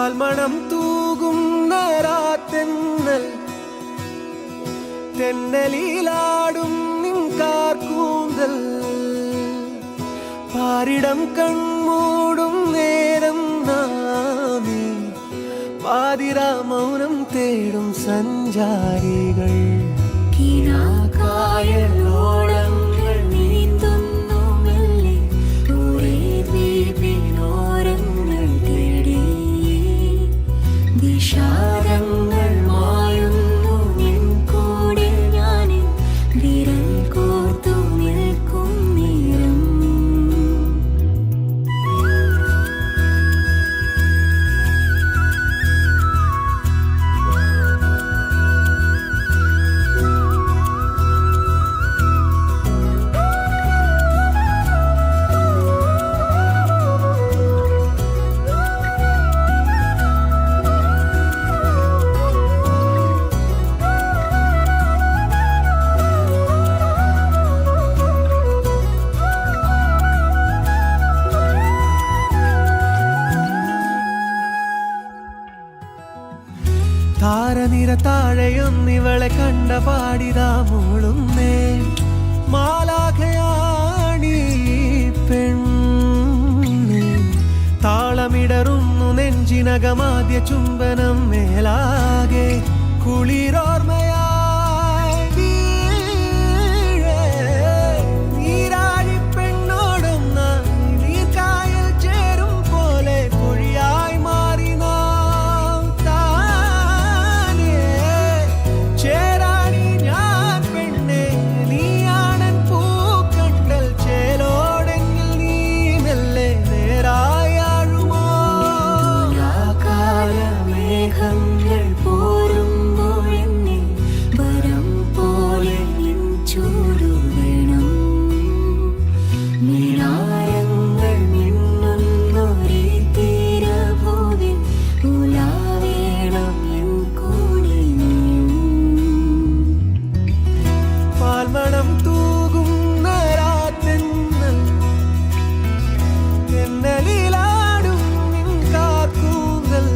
പാൽമണം തൂകുന്ന രാത്തെന്നൽ തെന്നലിലാടും നിൻ കാർക്കൂന്തൽ പാരിടം കൺമൂടും നേരം നാമി പാതിരാ മൗനം തേടും സഞ്ചാരികൾ കിനാക്കായലോളങ്ങൾ നീന്തുന്നു മെല്ലെ ദൂരെ ദ്വീപിനോരങ്ങൾ തേടി വിഷാദങ്ങൾ മായുന്നു നിൻ കൂടെ ഞാനിൻ വിരൽ കോർത്തു നിൽക്കും നേരം താരനിര താഴെയൊന്നിവളെ കണ്ട പാടിതാ മോളുന്നേ മാലാഖയാണീ പെണ്ണ് താളമിടറുന്നു നെഞ്ചിനകമാദ്യ ചുംബനം മേലാകെ കുളിരോർമ്മയായി വീഴേ. നീരാഴി പെണ്ണോടൊന്നായി നീർക്കായൽ ചേരും പോലെ പൊഴിയായി മാറി നാം താനേ. ചേരാണി ഞാൻ പെണ്ണെ നീയാണൻ പൂക്കണ്ടൽ ചേലോടെങ്കിൽ നീ മെല്ലെ നേരായാഴുമോ. മേഘങ്ങൾ പോരുമ്പോഴെന്നിൽ വരം പോലെ നിൻ ചൂടു വേണം മിനാരങ്ങൾ മിന്നുന്നൊരേ തീരഭൂവിൽ ഉലാവേണം എൻ കൂടെ നീയും. പാൽമണം തൂകുന്ന രാത്തെന്നൽ തെന്നലിലാടും നിൻ കാർക്കൂന്തൽ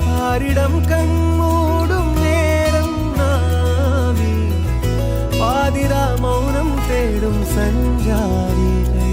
പാരിടം കൺമൂടും നേരം നാമി പാതിരാ മൗനം തേടും സഞ്ചാരികൾ.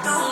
you.